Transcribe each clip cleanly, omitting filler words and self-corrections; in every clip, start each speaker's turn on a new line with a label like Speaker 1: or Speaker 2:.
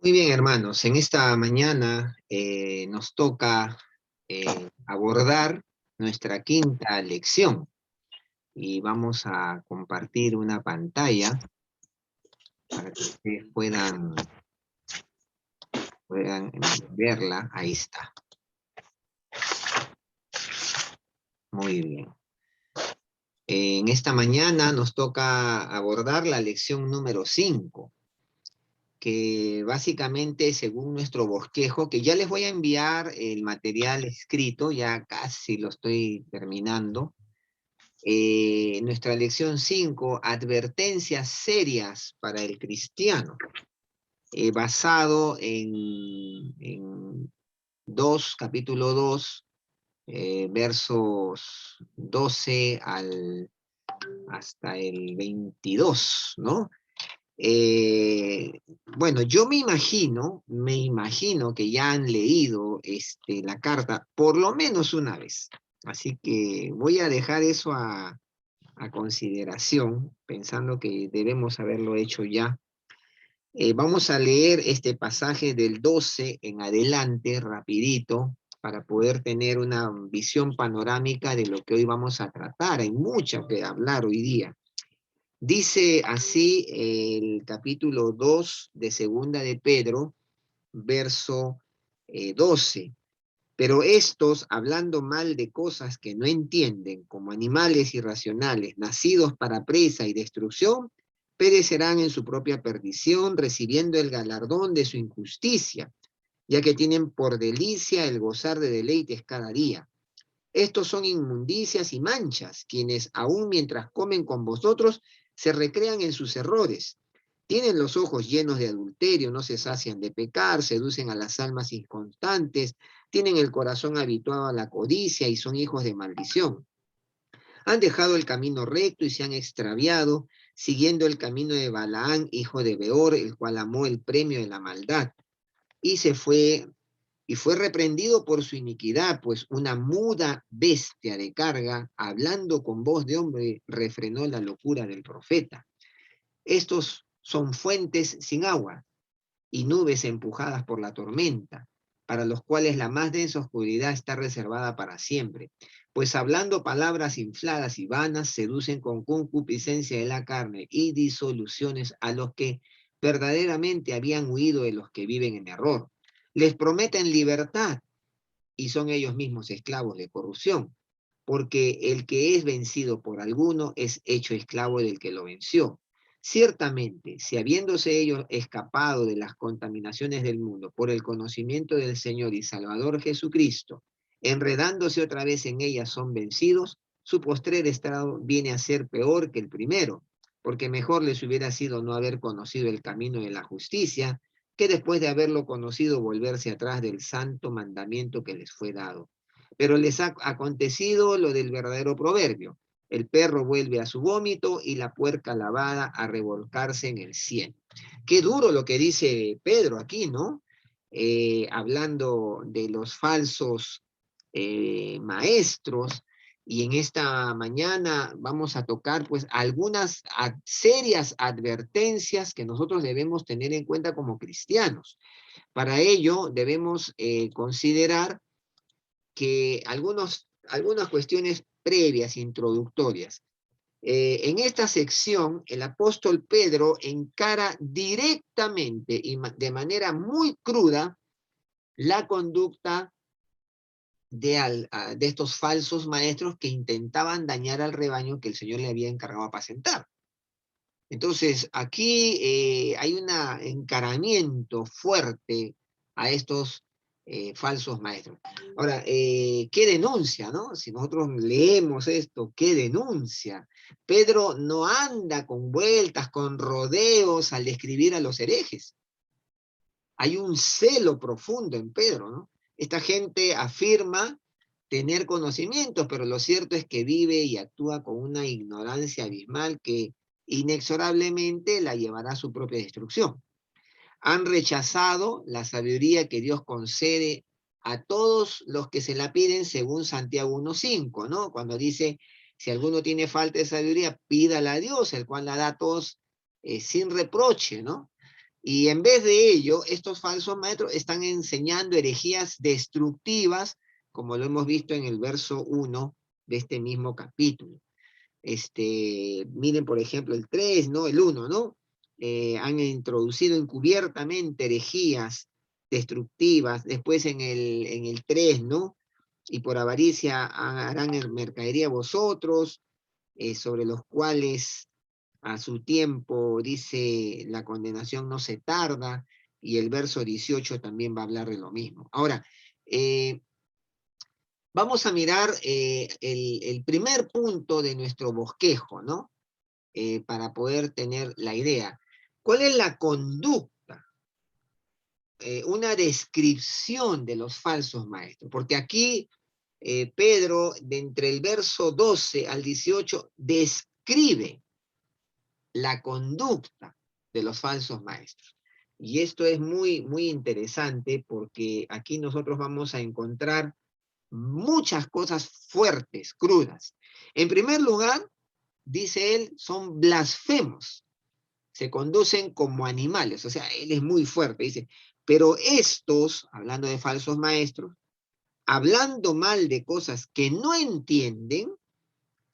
Speaker 1: Muy bien, hermanos. En esta mañana nos toca abordar nuestra quinta lección y vamos a compartir una pantalla para que ustedes puedan verla. Ahí está. Muy bien. En esta mañana nos toca abordar la lección número 5, que básicamente, según nuestro bosquejo, que ya les voy a enviar el material escrito, ya casi lo estoy terminando. Nuestra lección 5, advertencias serias para el cristiano, basado en capítulo 2, versos 12 hasta el 22, ¿no? Bueno, yo me imagino que ya han leído la carta por lo menos una vez. Así que voy a dejar eso a consideración, pensando que debemos haberlo hecho ya. Vamos a leer este pasaje del 12 en adelante, rapidito, para poder tener una visión panorámica de lo que hoy vamos a tratar. Hay mucho que hablar hoy día. Dice así el capítulo 2 de Segunda de Pedro, verso 12. Pero estos, hablando mal de cosas que no entienden, como animales irracionales, nacidos para presa y destrucción, perecerán en su propia perdición, recibiendo el galardón de su injusticia, ya que tienen por delicia el gozar de deleites cada día. Estos son inmundicias y manchas, quienes aun mientras comen con vosotros, se recrean en sus errores. Tienen los ojos llenos de adulterio, no se sacian de pecar, seducen a las almas inconstantes, tienen el corazón habituado a la codicia y son hijos de maldición. Han dejado el camino recto y se han extraviado, siguiendo el camino de Balaán, hijo de Beor, el cual amó el premio de la maldad, y fue reprendido por su iniquidad, pues una muda bestia de carga, hablando con voz de hombre, refrenó la locura del profeta. Estos son fuentes sin agua y nubes empujadas por la tormenta, para los cuales la más densa oscuridad está reservada para siempre, pues hablando palabras infladas y vanas, seducen con concupiscencia de la carne y disoluciones a los que verdaderamente habían huido de los que viven en error. Les prometen libertad y son ellos mismos esclavos de corrupción, porque el que es vencido por alguno es hecho esclavo del que lo venció. Ciertamente, si habiéndose ellos escapado de las contaminaciones del mundo por el conocimiento del Señor y Salvador Jesucristo, enredándose otra vez en ellas son vencidos, su postrer estado viene a ser peor que el primero, porque mejor les hubiera sido no haber conocido el camino de la justicia, que después de haberlo conocido volverse atrás del santo mandamiento que les fue dado. Pero les ha acontecido lo del verdadero proverbio: el perro vuelve a su vómito y la puerca lavada a revolcarse en el cieno. Qué duro lo que dice Pedro aquí, ¿no? Hablando de los falsos maestros, y en esta mañana vamos a tocar pues algunas serias advertencias que nosotros debemos tener en cuenta como cristianos. Para ello debemos considerar que algunas cuestiones previas, introductorias. En esta sección, el apóstol Pedro encara directamente y de manera muy cruda la conducta de estos falsos maestros que intentaban dañar al rebaño que el Señor le había encargado apacentar. Entonces, aquí hay un encaramiento fuerte a estos falsos maestros. Ahora, ¿qué denuncia, no? Si nosotros leemos esto, ¿qué denuncia? Pedro no anda con vueltas, con rodeos al describir a los herejes. Hay un celo profundo en Pedro, ¿no? Esta gente afirma tener conocimientos, pero lo cierto es que vive y actúa con una ignorancia abismal que inexorablemente la llevará a su propia destrucción. Han rechazado la sabiduría que Dios concede a todos los que se la piden, según Santiago 1:5, ¿no? Cuando dice, si alguno tiene falta de sabiduría, pídala a Dios, el cual la da a todos sin reproche, ¿no? Y en vez de ello, estos falsos maestros están enseñando herejías destructivas, como lo hemos visto en el verso 1 de este mismo capítulo. Miren, por ejemplo, el 3, ¿no? El 1, ¿no? Han introducido encubiertamente herejías destructivas. Después en el 3, ¿no? Y por avaricia harán mercadería vosotros, sobre los cuales a su tiempo, dice, la condenación no se tarda, y el verso 18 también va a hablar de lo mismo. Ahora, vamos a mirar el primer punto de nuestro bosquejo, ¿no? Para poder tener la idea. ¿Cuál es la conducta? Una descripción de los falsos maestros. Porque aquí Pedro, de entre el verso 12 al 18, describe la conducta de los falsos maestros. Y esto es muy, muy interesante porque aquí nosotros vamos a encontrar muchas cosas fuertes, crudas. En primer lugar, dice él, son blasfemos, se conducen como animales, o sea, él es muy fuerte, dice, pero estos, hablando de falsos maestros, hablando mal de cosas que no entienden,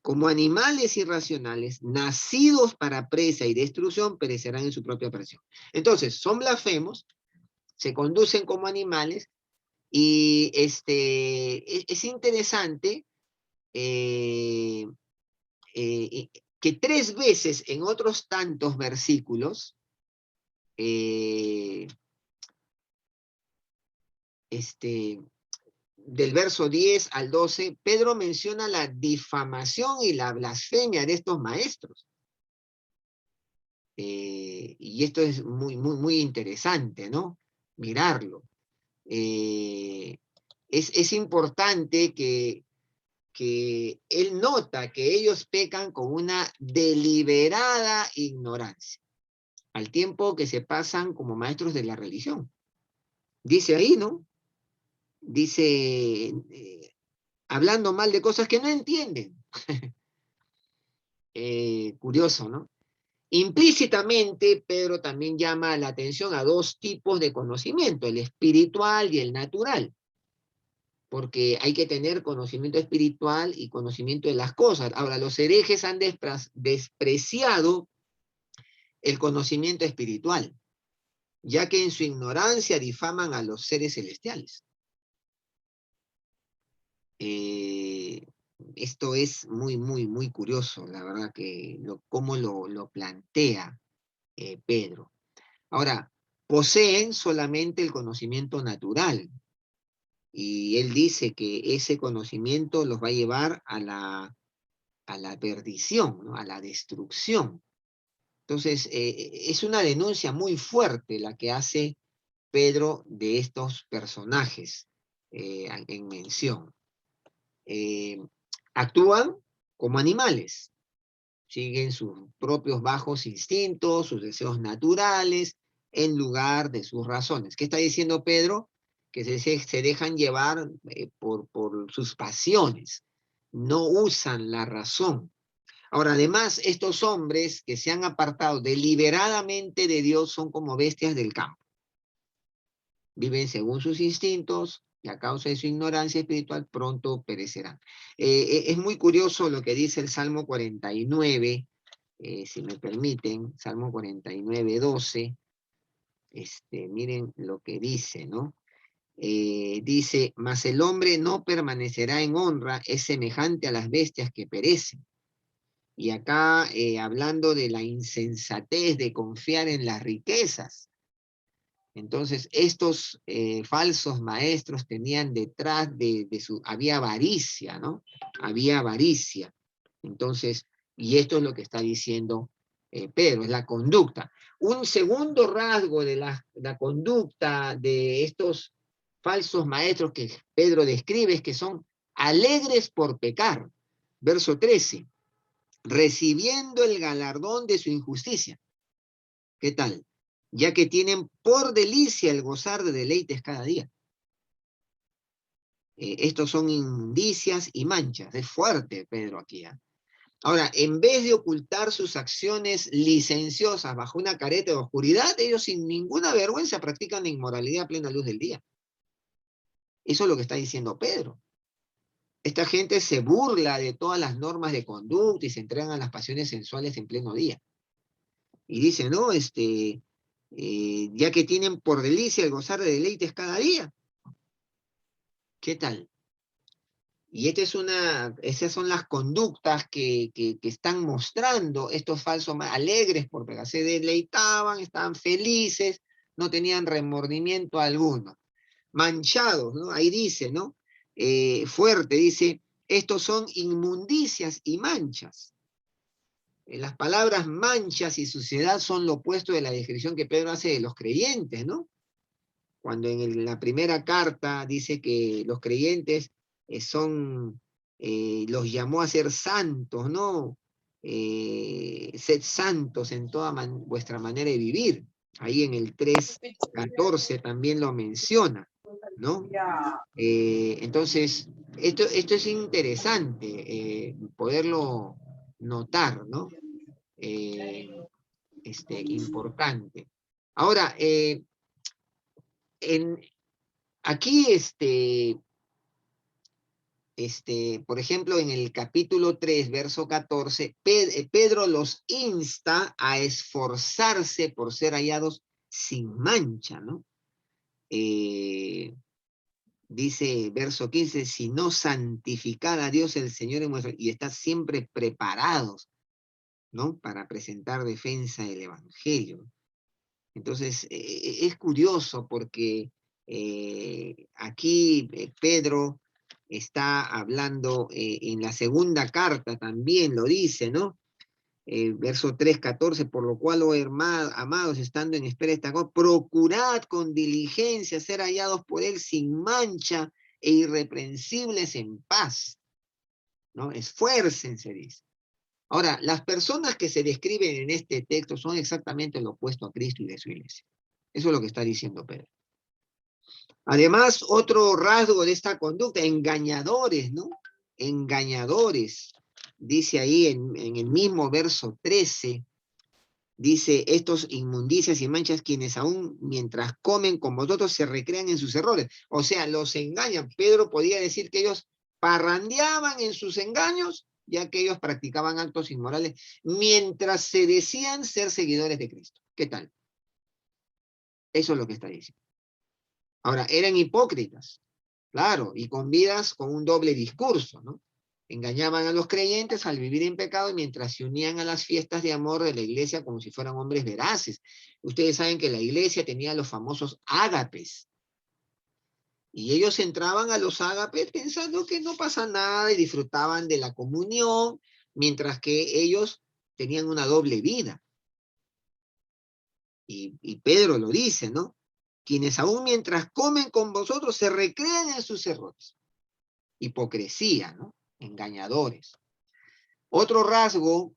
Speaker 1: como animales irracionales, nacidos para presa y destrucción, perecerán en su propia presión. Entonces, son blasfemos, se conducen como animales, y es interesante eh, que 3 veces en otros tantos versículos, eh, del verso 10 al 12, Pedro menciona la difamación y la blasfemia de estos maestros. Y esto es muy, muy, muy interesante, ¿no? Mirarlo. Es importante que él nota que ellos pecan con una deliberada ignorancia, al tiempo que se pasan como maestros de la religión. Dice ahí, ¿no? Dice, hablando mal de cosas que no entienden. Curioso, ¿no? Implícitamente, Pedro también llama la atención a 2 tipos de conocimiento, el espiritual y el natural, porque hay que tener conocimiento espiritual y conocimiento de las cosas. Ahora, los herejes han despreciado el conocimiento espiritual, ya que en su ignorancia difaman a los seres celestiales. Esto es muy, muy, muy curioso, la verdad, que cómo lo plantea Pedro. Ahora, poseen solamente el conocimiento natural, y él dice que ese conocimiento los va a llevar a la perdición, ¿no? A la destrucción. Entonces, es una denuncia muy fuerte la que hace Pedro de estos personajes en mención. Actúan como animales, siguen sus propios bajos instintos, sus deseos naturales, en lugar de sus razones. ¿Qué está diciendo Pedro? Que se dejan llevar por sus pasiones, no usan la razón. Ahora, además, estos hombres que se han apartado deliberadamente de Dios son como bestias del campo. Viven según sus instintos, y a causa de su ignorancia espiritual pronto perecerán. Es muy curioso lo que dice el Salmo 49, si me permiten, Salmo 49, 12. Miren lo que dice, ¿no? Dice, mas el hombre no permanecerá en honra, es semejante a las bestias que perecen. Y acá, hablando de la insensatez de confiar en las riquezas. Entonces, estos falsos maestros tenían detrás había avaricia, ¿no? Había avaricia. Entonces, y esto es lo que está diciendo Pedro, es la conducta. Un segundo rasgo de la conducta de estos falsos maestros que Pedro describe es que son alegres por pecar. Verso 13, recibiendo el galardón de su injusticia. ¿Qué tal? Ya que tienen por delicia el gozar de deleites cada día. Estos son inmundicias y manchas. Es fuerte, Pedro, aquí. Ahora, en vez de ocultar sus acciones licenciosas bajo una careta de oscuridad, ellos sin ninguna vergüenza practican la inmoralidad a plena luz del día. Eso es lo que está diciendo Pedro. Esta gente se burla de todas las normas de conducta y se entregan a las pasiones sensuales en pleno día. Y dice, ¿no? Ya que tienen por delicia el gozar de deleites cada día. ¿Qué tal? Y esas son las conductas que están mostrando estos falsos alegres porque se deleitaban, estaban felices, no tenían remordimiento alguno. Manchados, ¿no? Ahí dice, ¿no? Fuerte, dice, estos son inmundicias y manchas. Las palabras manchas y suciedad son lo opuesto de la descripción que Pedro hace de los creyentes, ¿no? Cuando en la primera carta dice que los creyentes los llamó a ser santos, ¿no? Sed santos en toda vuestra manera de vivir. Ahí en el 3:14 también lo menciona, ¿no? Entonces, esto es interesante poderlo notar, ¿no? Eh, importante. Ahora, en, aquí, por ejemplo, en el capítulo 3, verso 14, Pedro los insta a esforzarse por ser hallados sin mancha, ¿no? Dice verso 15, si no santificad a Dios el Señor y estar siempre preparados, ¿no? Para presentar defensa del Evangelio. Entonces, es curioso porque aquí Pedro está hablando en la segunda carta, también lo dice, ¿no? Verso 3:14, por lo cual, oh amados, estando en espera de esta cosa, procurad con diligencia ser hallados por él sin mancha e irreprensibles en paz, ¿no? Esfuércense, dice. Ahora, las personas que se describen en este texto son exactamente lo opuesto a Cristo y de su iglesia. Eso es lo que está diciendo Pedro. Además, otro rasgo de esta conducta, engañadores, ¿no? Engañadores. Dice ahí en el mismo verso 13, dice, estos inmundicias y manchas quienes aún mientras comen con vosotros se recrean en sus errores. O sea, los engañan. Pedro podía decir que ellos parrandeaban en sus engaños, ya que ellos practicaban actos inmorales, mientras se decían ser seguidores de Cristo. ¿Qué tal? Eso es lo que está diciendo. Ahora, eran hipócritas, claro, y con vidas con un doble discurso, ¿no? Engañaban a los creyentes al vivir en pecado y mientras se unían a las fiestas de amor de la iglesia como si fueran hombres veraces. Ustedes saben que la iglesia tenía los famosos ágapes. Y ellos entraban a los ágapes pensando que no pasa nada y disfrutaban de la comunión, mientras que ellos tenían una doble vida. Y Pedro lo dice, ¿no? Quienes aún mientras comen con vosotros se recrean en sus errores. Hipocresía, ¿no? Engañadores. Otro rasgo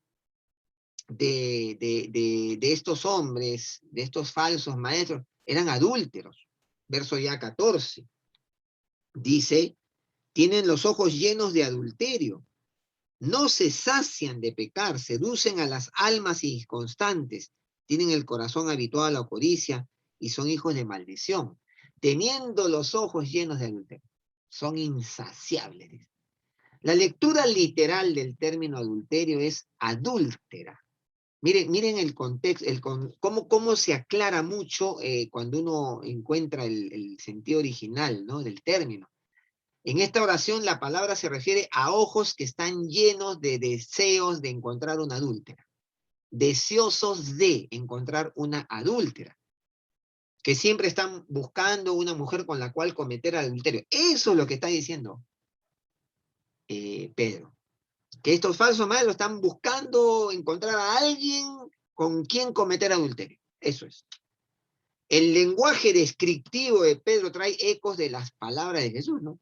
Speaker 1: de estos hombres, de estos falsos maestros, eran adúlteros. Verso ya 14. Dice, tienen los ojos llenos de adulterio, no se sacian de pecar, seducen a las almas inconstantes, tienen el corazón habituado a la codicia y son hijos de maldición, teniendo los ojos llenos de adulterio. Son insaciables. La lectura literal del término adulterio es adúltera. Miren el contexto, cómo se aclara mucho cuando uno encuentra el sentido original, ¿no? Del término. En esta oración la palabra se refiere a ojos que están llenos de deseos de encontrar una adúltera. Deseosos de encontrar una adúltera. Que siempre están buscando una mujer con la cual cometer adulterio. Eso es lo que está diciendo Pedro. Que estos falsos maestros están buscando encontrar a alguien con quien cometer adulterio. Eso es. El lenguaje descriptivo de Pedro trae ecos de las palabras de Jesús, ¿no?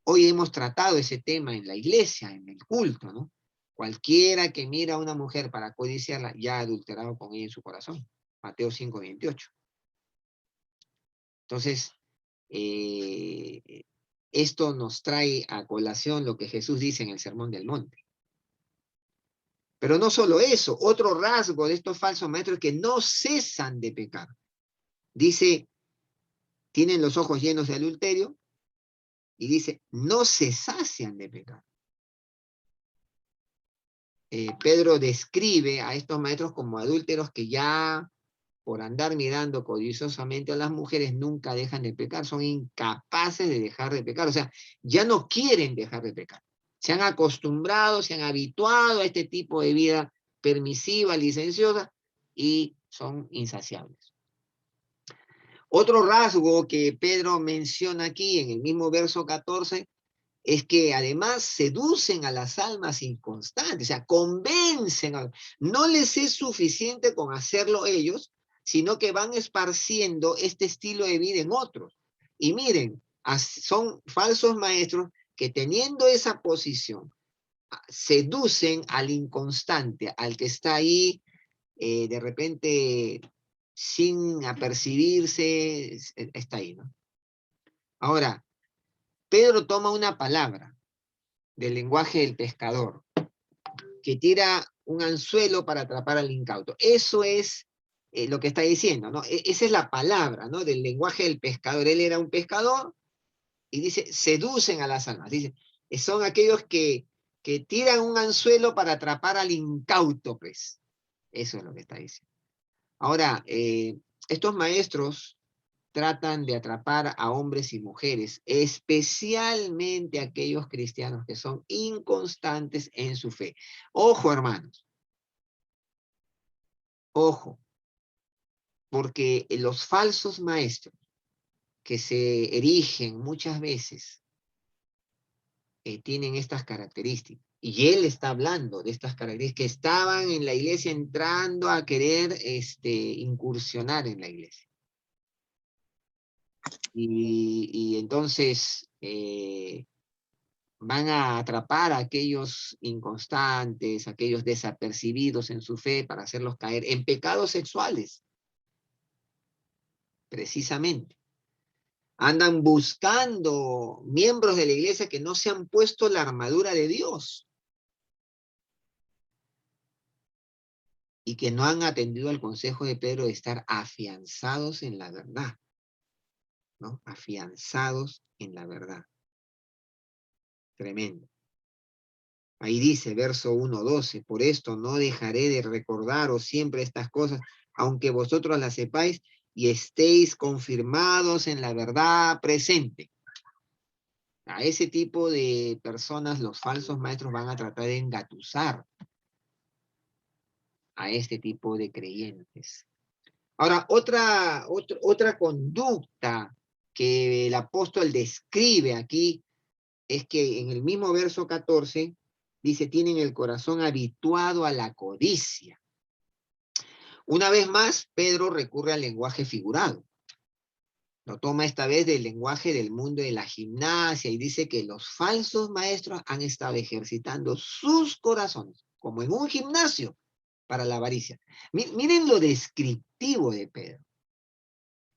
Speaker 1: Hoy hemos tratado ese tema en la iglesia, en el culto, ¿no? Cualquiera que mira a una mujer para codiciarla, ya ha adulterado con ella en su corazón. Mateo 5:28. Entonces, esto nos trae a colación lo que Jesús dice en el Sermón del Monte. Pero no solo eso, otro rasgo de estos falsos maestros es que no cesan de pecar. Dice, tienen los ojos llenos de adulterio, y dice, no se sacian de pecar. Pedro describe a estos maestros como adúlteros que ya por andar mirando codiciosamente a las mujeres nunca dejan de pecar, son incapaces de dejar de pecar, o sea, ya no quieren dejar de pecar. Se han acostumbrado, se han habituado a este tipo de vida permisiva, licenciosa, y son insaciables. Otro rasgo que Pedro menciona aquí en el mismo verso 14 es que además seducen a las almas inconstantes, o sea, convencen, no les es suficiente con hacerlo ellos, sino que van esparciendo este estilo de vida en otros. Y miren, son falsos maestros que teniendo esa posición, seducen al inconstante, al que está ahí de repente sin apercibirse, está ahí, ¿no? Ahora, Pedro toma una palabra del lenguaje del pescador, que tira un anzuelo para atrapar al incauto. Eso es lo que está diciendo, ¿no? Esa es la palabra, ¿no? Del lenguaje del pescador. Él era un pescador y dice, seducen a las almas. Dice, son aquellos que tiran un anzuelo para atrapar al incauto, pues. Eso es lo que está diciendo. Ahora, estos maestros tratan de atrapar a hombres y mujeres, especialmente aquellos cristianos que son inconstantes en su fe. Ojo, hermanos, ojo, porque los falsos maestros que se erigen muchas veces tienen estas características. Y él está hablando de estas características que estaban en la iglesia entrando a querer incursionar en la iglesia. Y entonces van a atrapar a aquellos inconstantes, aquellos desapercibidos en su fe para hacerlos caer en pecados sexuales, precisamente. Andan buscando miembros de la iglesia que no se han puesto la armadura de Dios y que no han atendido al consejo de Pedro de estar afianzados en la verdad, ¿no? Afianzados en la verdad. Tremendo. Ahí dice, verso 1:12, por esto no dejaré de recordaros siempre estas cosas, aunque vosotros las sepáis y estéis confirmados en la verdad presente. A ese tipo de personas los falsos maestros van a tratar de engatusar a este tipo de creyentes. Ahora, otra conducta que el apóstol describe aquí es que en el mismo verso 14 dice, tienen el corazón habituado a la codicia. Una vez más, Pedro recurre al lenguaje figurado. Lo toma esta vez del lenguaje del mundo de la gimnasia y dice que los falsos maestros han estado ejercitando sus corazones, como en un gimnasio, para la avaricia. Miren lo descriptivo de Pedro.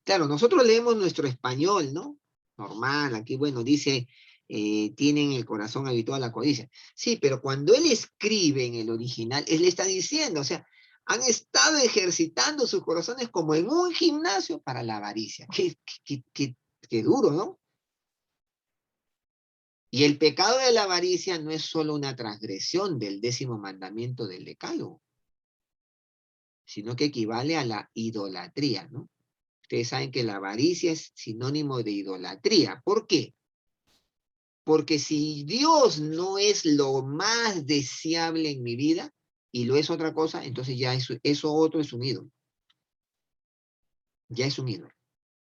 Speaker 1: Claro, nosotros leemos nuestro español, ¿no? Normal, aquí, bueno, dice, tienen el corazón habituado a la codicia. Sí, pero cuando él escribe en el original, él le está diciendo, o sea, han estado ejercitando sus corazones como en un gimnasio para la avaricia. Qué duro, ¿no? Y el pecado de la avaricia no es solo una transgresión del 10º mandamiento del Decálogo, sino que equivale a la idolatría, ¿no? Ustedes saben que la avaricia es sinónimo de idolatría. ¿Por qué? Porque si Dios no es lo más deseable en mi vida, y lo es otra cosa, entonces ya eso otro es un ídolo. Ya es un ídolo.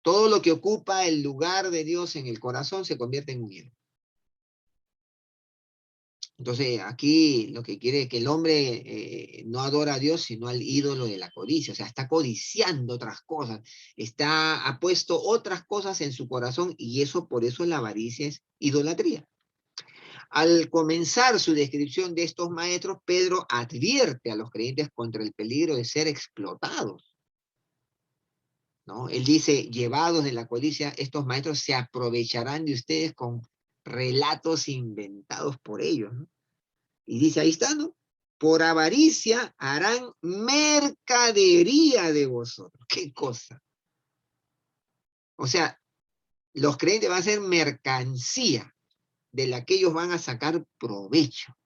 Speaker 1: Todo lo que ocupa el lugar de Dios en el corazón se convierte en un ídolo. Entonces, aquí lo que quiere es que el hombre no adora a Dios, sino al ídolo de la codicia. O sea, está codiciando otras cosas. Ha puesto otras cosas en su corazón y eso, por eso la avaricia es idolatría. Al comenzar su descripción de estos maestros, Pedro advierte a los creyentes contra el peligro de ser explotados, ¿no? Él dice, llevados de la codicia, estos maestros se aprovecharán de ustedes con relatos inventados por ellos, ¿no? Y dice, ahí está, ¿no? por avaricia harán mercadería de vosotros. ¿Qué cosa? O sea, los creyentes van a ser mercancía de la que ellos van a sacar provecho.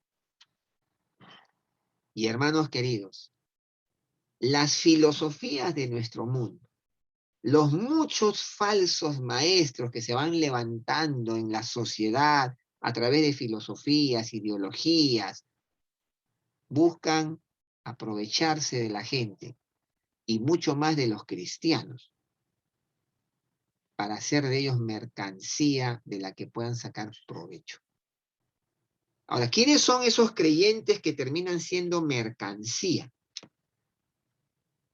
Speaker 1: Y hermanos queridos, las filosofías de nuestro mundo, los muchos falsos maestros que se van levantando en la sociedad a través de filosofías, ideologías, buscan aprovecharse de la gente y mucho más de los cristianos para hacer de ellos mercancía de la que puedan sacar provecho. Ahora, ¿quiénes son esos creyentes que terminan siendo mercancía?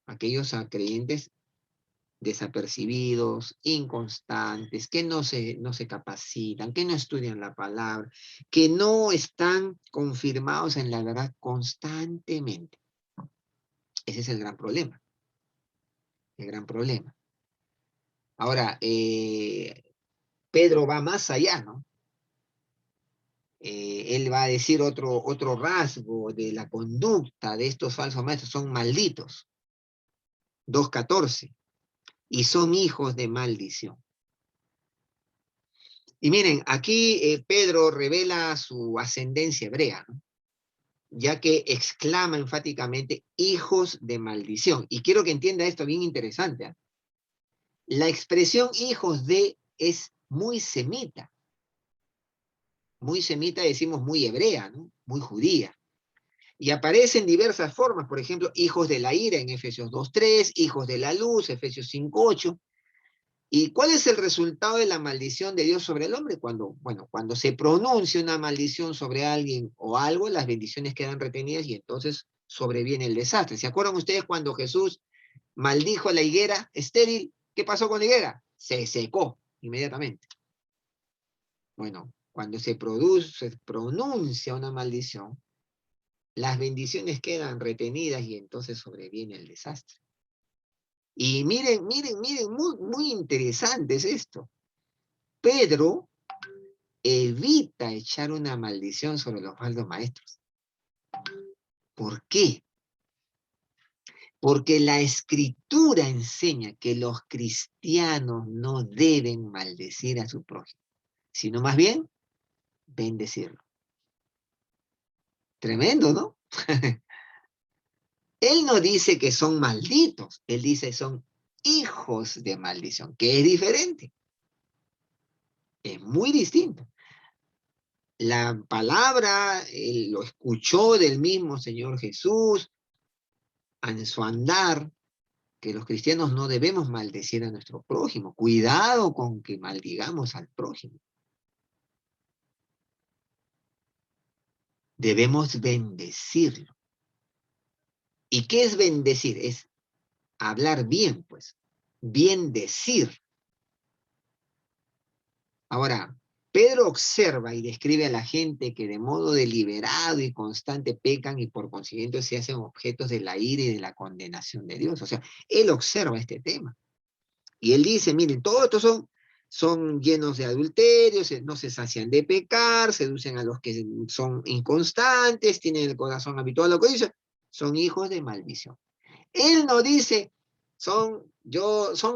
Speaker 1: Aquellos creyentes desapercibidos, inconstantes, que no se capacitan, que no estudian la palabra, que no están confirmados en la verdad constantemente. Ese es el gran problema. El gran problema. Ahora, Pedro va más allá, ¿no? Él va a decir otro rasgo de la conducta de estos falsos maestros, son malditos. 2:14. Y son hijos de maldición. Y miren, aquí Pedro revela su ascendencia hebrea, ¿no? Ya que exclama enfáticamente, hijos de maldición. Y quiero que entienda esto bien interesante, ¿eh? La expresión hijos de es muy semita. Muy semita decimos muy hebrea, ¿no? Muy judía. Y aparece en diversas formas, por ejemplo, hijos de la ira en Efesios 2:3, hijos de la luz, Efesios 5:8. ¿Y cuál es el resultado de la maldición de Dios sobre el hombre? Cuando se pronuncia una maldición sobre alguien o algo, las bendiciones quedan retenidas y entonces sobreviene el desastre. ¿Se acuerdan ustedes cuando Jesús maldijo la higuera estéril? ¿Qué pasó con la higuera? Se secó inmediatamente. Bueno, cuando se pronuncia una maldición, las bendiciones quedan retenidas y entonces sobreviene el desastre. Y miren, muy interesante es esto. Pedro evita echar una maldición sobre los falsos maestros. ¿Por qué? Porque la escritura enseña que los cristianos no deben maldecir a su prójimo, sino más bien bendecirlo. Tremendo, ¿no? Él no dice que son malditos, él dice son hijos de maldición, que es diferente. Es muy distinto. La palabra lo escuchó del mismo Señor Jesús en su andar, que los cristianos no debemos maldecir a nuestro prójimo. Cuidado con que maldigamos al prójimo. Debemos bendecirlo. ¿Y qué es bendecir? Es hablar bien, pues. Bien decir. Ahora, Pedro observa y describe a la gente que de modo deliberado y constante pecan y por consiguiente se hacen objetos de la ira y de la condenación de Dios. O sea, él observa este tema. Y él dice, miren, todos estos son llenos de adulterio, no se sacian de pecar, seducen a los que son inconstantes, tienen el corazón habitual a lo que dice, son hijos de maldición. Él no dice, son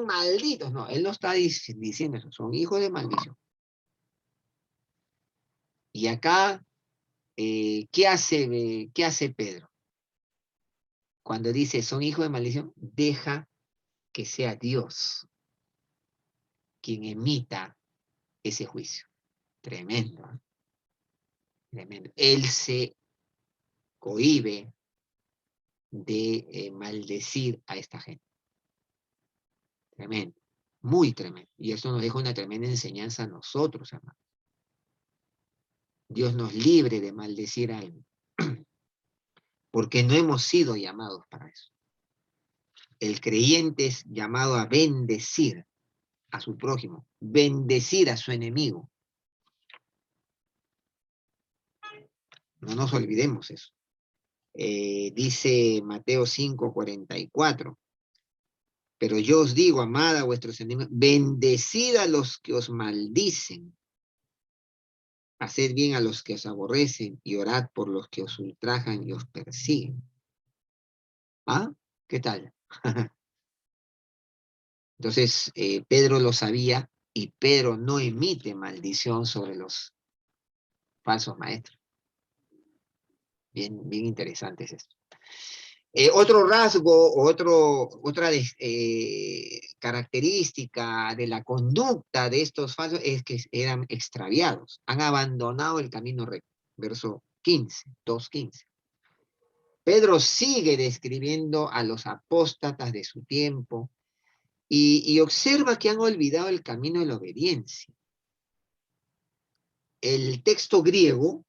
Speaker 1: malditos, no, él no está diciendo eso, son hijos de maldición. Y acá, ¿qué hace Pedro? Cuando dice son hijos de maldición, deja que sea Dios quien emita ese juicio. Tremendo, ¿eh? Tremendo. Él se cohíbe de maldecir a esta gente. Tremendo, muy tremendo. Y eso nos deja una tremenda enseñanza a nosotros, hermanos. Dios nos libre de maldecir a alguien, porque no hemos sido llamados para eso. El creyente es llamado a bendecir a su prójimo, bendecir a su enemigo. No nos olvidemos eso. Dice Mateo 5:44. Pero yo os digo, amad a vuestros enemigos, bendecid a los que os maldicen, Haced bien a los que os aborrecen y orad por los que os ultrajan y os persiguen. ¿Ah? ¿Qué tal? Entonces, Pedro lo sabía y Pedro no emite maldición sobre los falsos maestros. Bien, bien interesante es esto. Otro rasgo, otra característica de la conducta de estos falsos es que eran extraviados, han abandonado el camino recto. Verso 15, 2:15. Pedro sigue describiendo a los apóstatas de su tiempo y observa que han olvidado el camino de la obediencia. El texto griego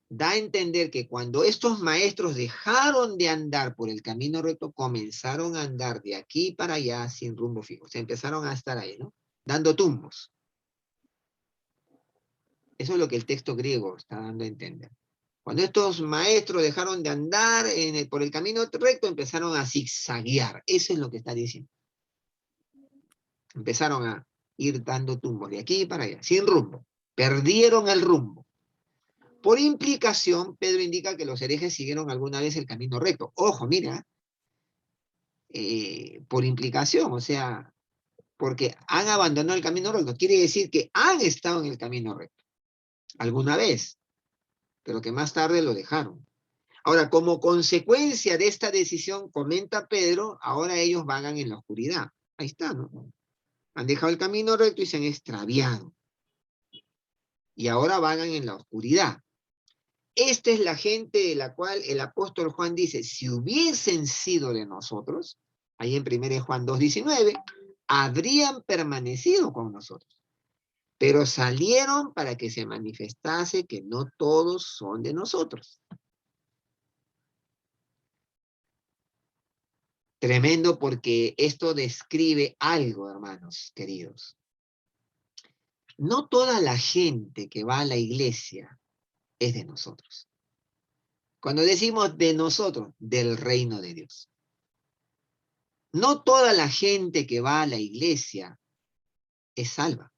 Speaker 1: da a entender que cuando estos maestros dejaron de andar por el camino recto, comenzaron a andar de aquí para allá sin rumbo fijo. O sea, empezaron a estar ahí, ¿no? Dando tumbos. Eso es lo que el texto griego está dando a entender. Cuando estos maestros dejaron de andar por el camino recto, empezaron a zigzaguear. Eso es lo que está diciendo. Empezaron a ir dando tumbos de aquí para allá, sin rumbo. Perdieron el rumbo. Por implicación, Pedro indica que los herejes siguieron alguna vez el camino recto. Ojo, mira, por implicación, o sea, porque han abandonado el camino recto. Quiere decir que han estado en el camino recto alguna vez, pero que más tarde lo dejaron. Ahora, como consecuencia de esta decisión, comenta Pedro, ahora ellos vagan en la oscuridad. Ahí está, ¿no? Han dejado el camino recto y se han extraviado. Y ahora vagan en la oscuridad. Esta es la gente de la cual el apóstol Juan dice, si hubiesen sido de nosotros, ahí en 1 Juan 2:19, habrían permanecido con nosotros. Pero salieron para que se manifestase que no todos son de nosotros. Tremendo porque esto describe algo, hermanos queridos. No toda la gente que va a la iglesia es de nosotros. Cuando decimos de nosotros, del reino de Dios. No toda la gente que va a la iglesia es salva.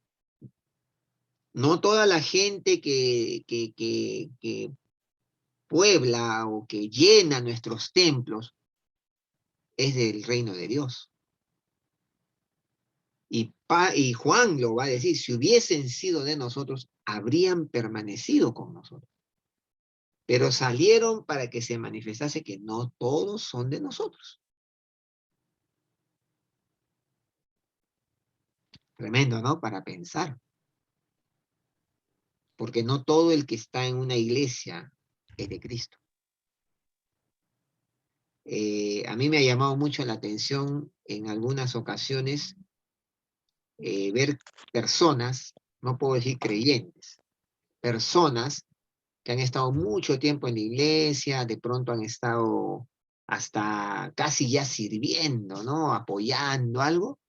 Speaker 1: No toda la gente que puebla o que llena nuestros templos es del reino de Dios. Y Juan lo va a decir, si hubiesen sido de nosotros, habrían permanecido con nosotros. Pero salieron para que se manifestase que no todos son de nosotros. Tremendo, ¿no? Para pensar. Porque no todo el que está en una iglesia es de Cristo. A mí me ha llamado mucho la atención en algunas ocasiones ver personas, no puedo decir creyentes, personas que han estado mucho tiempo en la iglesia, de pronto han estado hasta casi ya sirviendo, ¿no? Apoyando algo,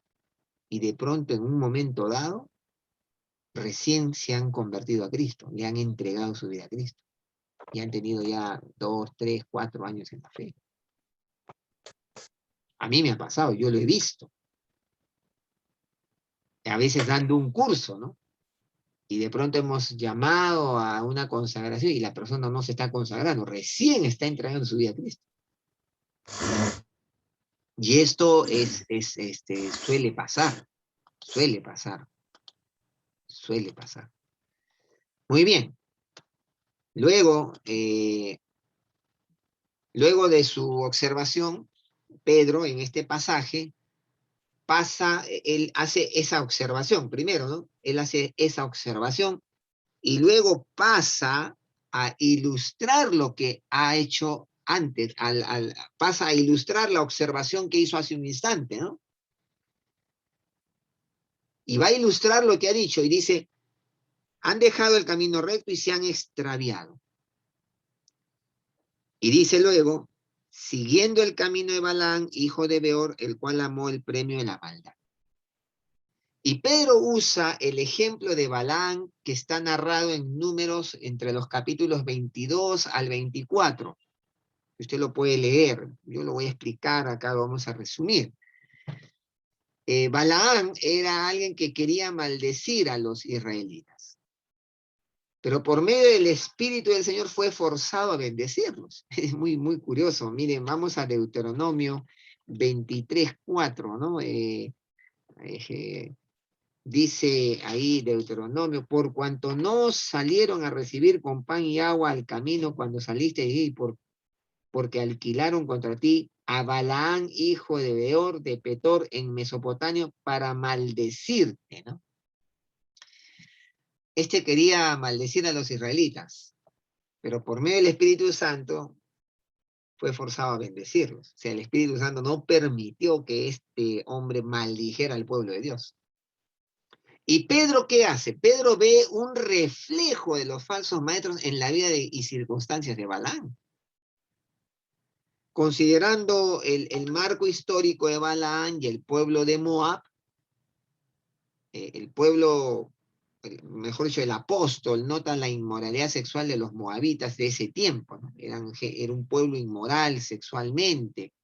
Speaker 1: y de pronto en un momento dado, recién se han convertido a Cristo, le han entregado su vida a Cristo, y han tenido ya 2, 3, 4 años en la fe. A mí me ha pasado, yo lo he visto. A veces dando un curso, ¿no? Y de pronto hemos llamado a una consagración y la persona no se está consagrando, recién está entregando su vida a Cristo. Y esto suele pasar, suele pasar, suele pasar. Muy bien. Luego, luego de su observación, Pedro en este pasaje él hace esa observación primero, ¿no? Él hace esa observación y luego pasa a ilustrar lo que ha hecho antes, pasa a ilustrar la observación que hizo hace un instante, ¿no? Y va a ilustrar lo que ha dicho y dice, han dejado el camino recto y se han extraviado. Y dice luego, siguiendo el camino de Balaam, hijo de Beor, el cual amó el premio de la maldad. Y Pedro usa el ejemplo de Balaam que está narrado en Números entre los capítulos 22 al 24. Usted lo puede leer, yo lo voy a explicar, acá lo vamos a resumir. Balaam era alguien que quería maldecir a los israelitas. pero por medio del Espíritu del Señor fue forzado a bendecirlos. Es muy, muy curioso. Miren, vamos a Deuteronomio 23:4, ¿no? Eh, Dice ahí Deuteronomio, por cuanto no salieron a recibir con pan y agua al camino cuando saliste de allí, porque alquilaron contra ti a Balaán, hijo de Beor, de Petor, en Mesopotamia, para maldecirte, ¿no? Este quería maldecir a los israelitas, pero por medio del Espíritu Santo fue forzado a bendecirlos. O sea, el Espíritu Santo no permitió que este hombre maldijera al pueblo de Dios. ¿Y Pedro qué hace? Pedro ve un reflejo de los falsos maestros en la vida y circunstancias de Balaam. Considerando el marco histórico de Balaam y el pueblo de Moab, el pueblo, mejor dicho, el apóstol, nota la inmoralidad sexual de los moabitas de ese tiempo, ¿no? Era un pueblo inmoral sexualmente,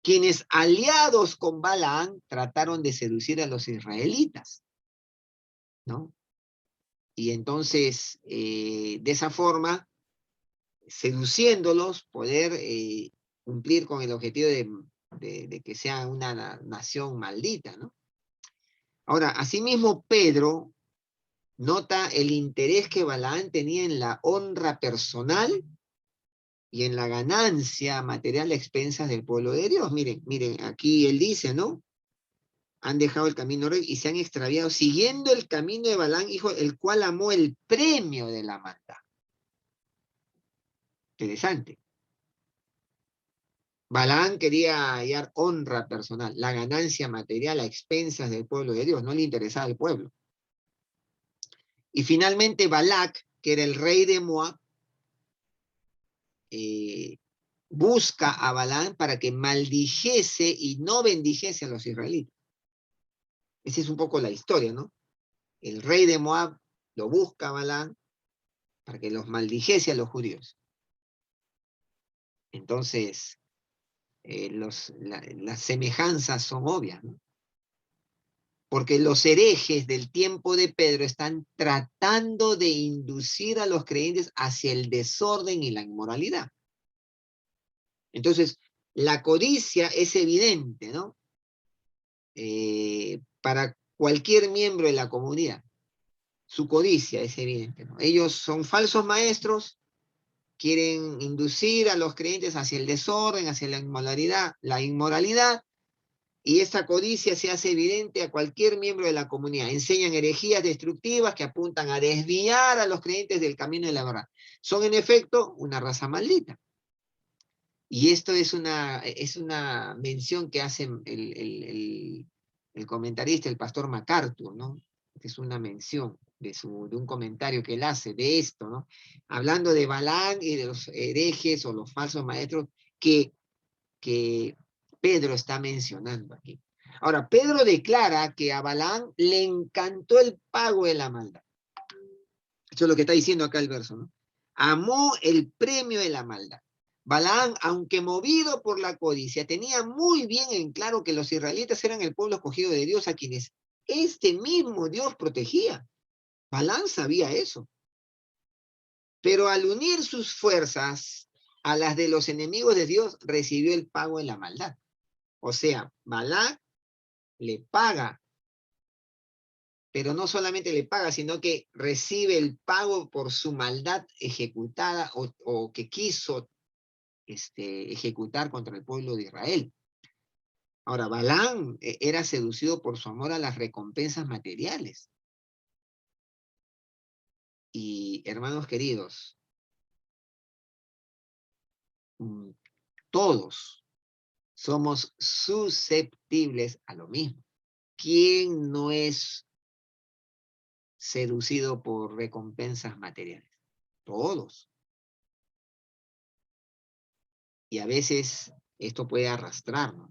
Speaker 1: quienes aliados con Balaam trataron de seducir a los israelitas, ¿no? Y entonces, de esa forma, seduciéndolos, poder cumplir con el objetivo de que sea una nación maldita, ¿no? Ahora, asimismo, Pedro nota el interés que Balaán tenía en la honra personal y en la ganancia material a expensas del pueblo de Dios. Miren, miren, aquí él dice, ¿no? Han dejado el camino recto y se han extraviado, siguiendo el camino de Balaán, hijo, el cual amó el premio de la maldad. Interesante. Balaán quería hallar honra personal, la ganancia material a expensas del pueblo de Dios, no le interesaba el pueblo. Y finalmente Balac, que era el rey de Moab, busca a Balaam para que maldijese y no bendijese a los israelitas. Esa es un poco la historia, ¿no? El rey de Moab lo busca a Balaam para que los maldijese a los judíos. Entonces, las semejanzas son obvias, ¿no? Porque los herejes del tiempo de Pedro están tratando de inducir a los creyentes hacia el desorden y la inmoralidad. Entonces, la codicia es evidente, ¿no? Para cualquier miembro de la comunidad. Su codicia es evidente, ¿no? Ellos son falsos maestros, quieren inducir a los creyentes hacia el desorden, hacia la inmoralidad, y esta codicia se hace evidente a cualquier miembro de la comunidad. Enseñan herejías destructivas que apuntan a desviar a los creyentes del camino de la verdad. Son en efecto una raza maldita. Y esto es una mención que hace el comentarista, el pastor MacArthur, ¿no? Es una mención de un comentario que él hace de esto, ¿no? Hablando de Balaam y de los herejes o los falsos maestros que Pedro está mencionando aquí. Ahora, Pedro declara que a Balaam le encantó el pago de la maldad. Eso es lo que está diciendo acá el verso, ¿no? Amó el premio de la maldad. Balaam, aunque movido por la codicia, tenía muy bien en claro que los israelitas eran el pueblo escogido de Dios a quienes este mismo Dios protegía. Balaam sabía eso. Pero al unir sus fuerzas a las de los enemigos de Dios, recibió el pago de la maldad. O sea, Balaam le paga, pero no solamente le paga, sino que recibe el pago por su maldad ejecutada o que quiso ejecutar contra el pueblo de Israel. Ahora, Balaam era seducido por su amor a las recompensas materiales. Y hermanos queridos, todos somos susceptibles a lo mismo. ¿Quién no es seducido por recompensas materiales? Todos. Y a veces esto puede arrastrarnos.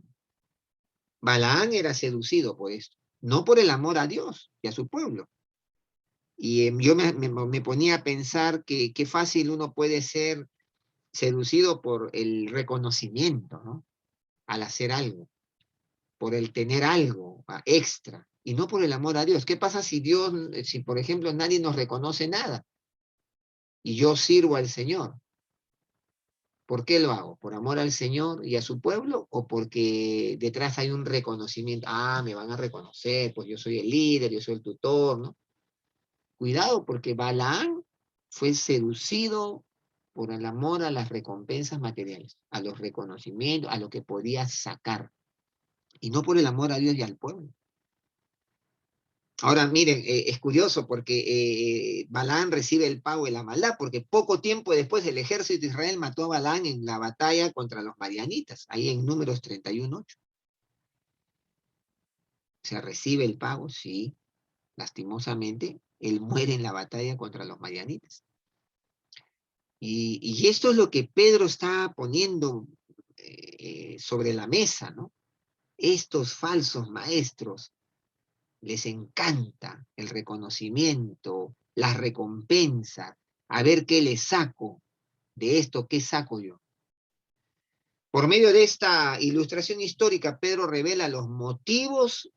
Speaker 1: Balaam era seducido por esto, no por el amor a Dios y a su pueblo. Y yo me ponía a pensar que qué fácil uno puede ser seducido por el reconocimiento, ¿no? Al hacer algo, por el tener algo extra, y no por el amor a Dios. ¿Qué pasa si Dios, si por ejemplo nadie nos reconoce nada? y yo sirvo al Señor. ¿Por qué lo hago? ¿Por amor al Señor y a su pueblo? ¿O porque detrás hay un reconocimiento? Ah, me van a reconocer, pues yo soy el líder, yo soy el tutor, ¿no? Cuidado, porque Balaam fue seducido por el amor a las recompensas materiales, a los reconocimientos, a lo que podía sacar, y no por el amor a Dios y al pueblo. Ahora, miren, es curioso porque Balaam recibe el pago de la maldad, porque poco tiempo después el ejército de Israel mató a Balaam en la batalla contra los madianitas, ahí en Números 31:8. Se recibe el pago, sí, lastimosamente, él muere en la batalla contra los madianitas. Y esto es lo que Pedro está poniendo sobre la mesa, ¿no? Estos falsos maestros les encanta el reconocimiento, las recompensas, a ver qué les saco de esto, qué saco yo. Por medio de esta ilustración histórica, Pedro revela los motivos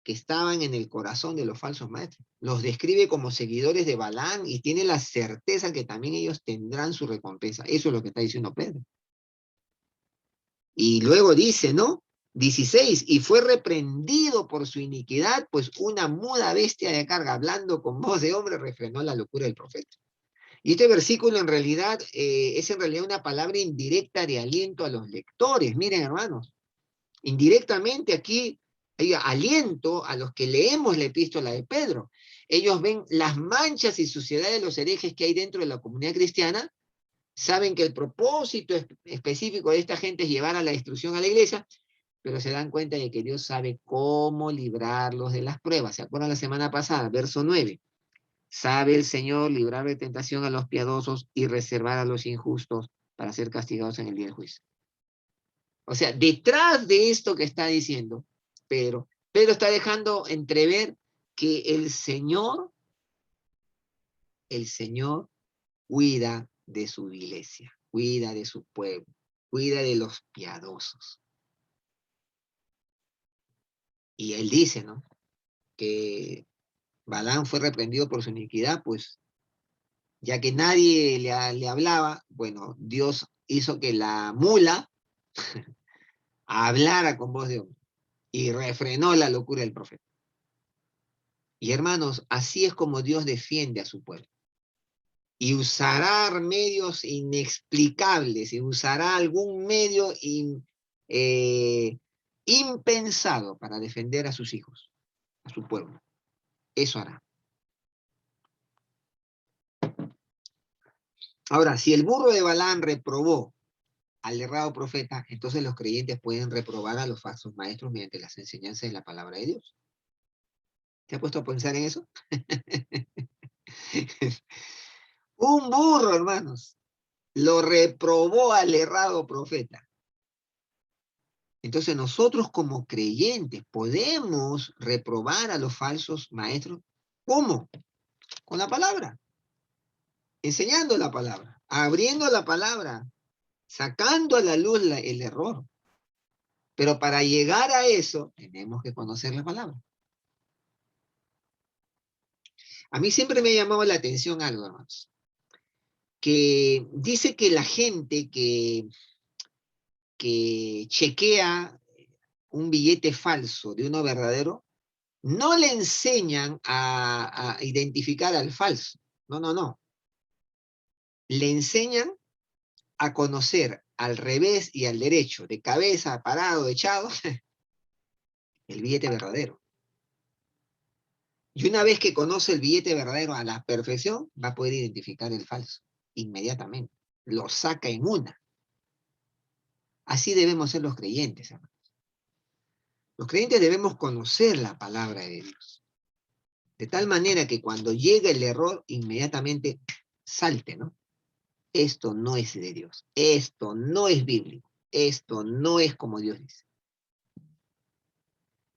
Speaker 1: que estaban en el corazón de los falsos maestros. Los describe como seguidores de Balaam y tiene la certeza que también ellos tendrán su recompensa. Eso es lo que está diciendo Pedro. Y luego dice, ¿no? 16, y fue reprendido por su iniquidad, pues una muda bestia de carga, hablando con voz de hombre, refrenó la locura del profeta. Y este versículo en realidad es en realidad una palabra indirecta de aliento a los lectores. Miren, hermanos, indirectamente aquí hay aliento a los que leemos la epístola de Pedro. Ellos ven las manchas y suciedades de los herejes que hay dentro de la comunidad cristiana, saben que el propósito específico de esta gente es llevar a la destrucción a la iglesia, pero se dan cuenta de que Dios sabe cómo librarlos de las pruebas. ¿Se acuerdan la semana pasada? Verso 9. Sabe el Señor librar de tentación a los piadosos y reservar a los injustos para ser castigados en el día del juicio. O sea, detrás de esto que está diciendo Pedro está dejando entrever que el Señor cuida de su iglesia, cuida de su pueblo, cuida de los piadosos. Y él dice, ¿no? Que Balaam fue reprendido por su iniquidad, pues ya que nadie le hablaba, bueno, Dios hizo que la mula hablara con voz de hombre y refrenó la locura del profeta. Y hermanos, así es como Dios defiende a su pueblo. Y usará medios inexplicables, y usará algún medio impensado para defender a sus hijos, a su pueblo. Eso hará. Ahora, si el burro de Balaam reprobó al errado profeta, entonces los creyentes pueden reprobar a los falsos maestros mediante las enseñanzas de la palabra de Dios. ¿Te has puesto a pensar en eso? Un burro, hermanos, lo reprobó al errado profeta. Entonces nosotros como creyentes podemos reprobar a los falsos maestros. ¿Cómo? Con la palabra, enseñando la palabra, abriendo la palabra, sacando a la luz el error. Pero para llegar a eso, tenemos que conocer la palabra. A mí siempre me ha llamado la atención algo, hermanos, que dice que la gente que chequea un billete falso de uno verdadero, no le enseñan a identificar al falso. No, no, no. Le enseñan a conocer al revés y al derecho, de cabeza, parado, echado, el billete verdadero. Y una vez que conoce el billete verdadero a la perfección, va a poder identificar el falso inmediatamente. Lo saca en una. Así debemos ser los creyentes, hermanos. Los creyentes debemos conocer la palabra de Dios. De tal manera que cuando llega el error, inmediatamente salte, ¿no? Esto no es de Dios. Esto no es bíblico. Esto no es como Dios dice.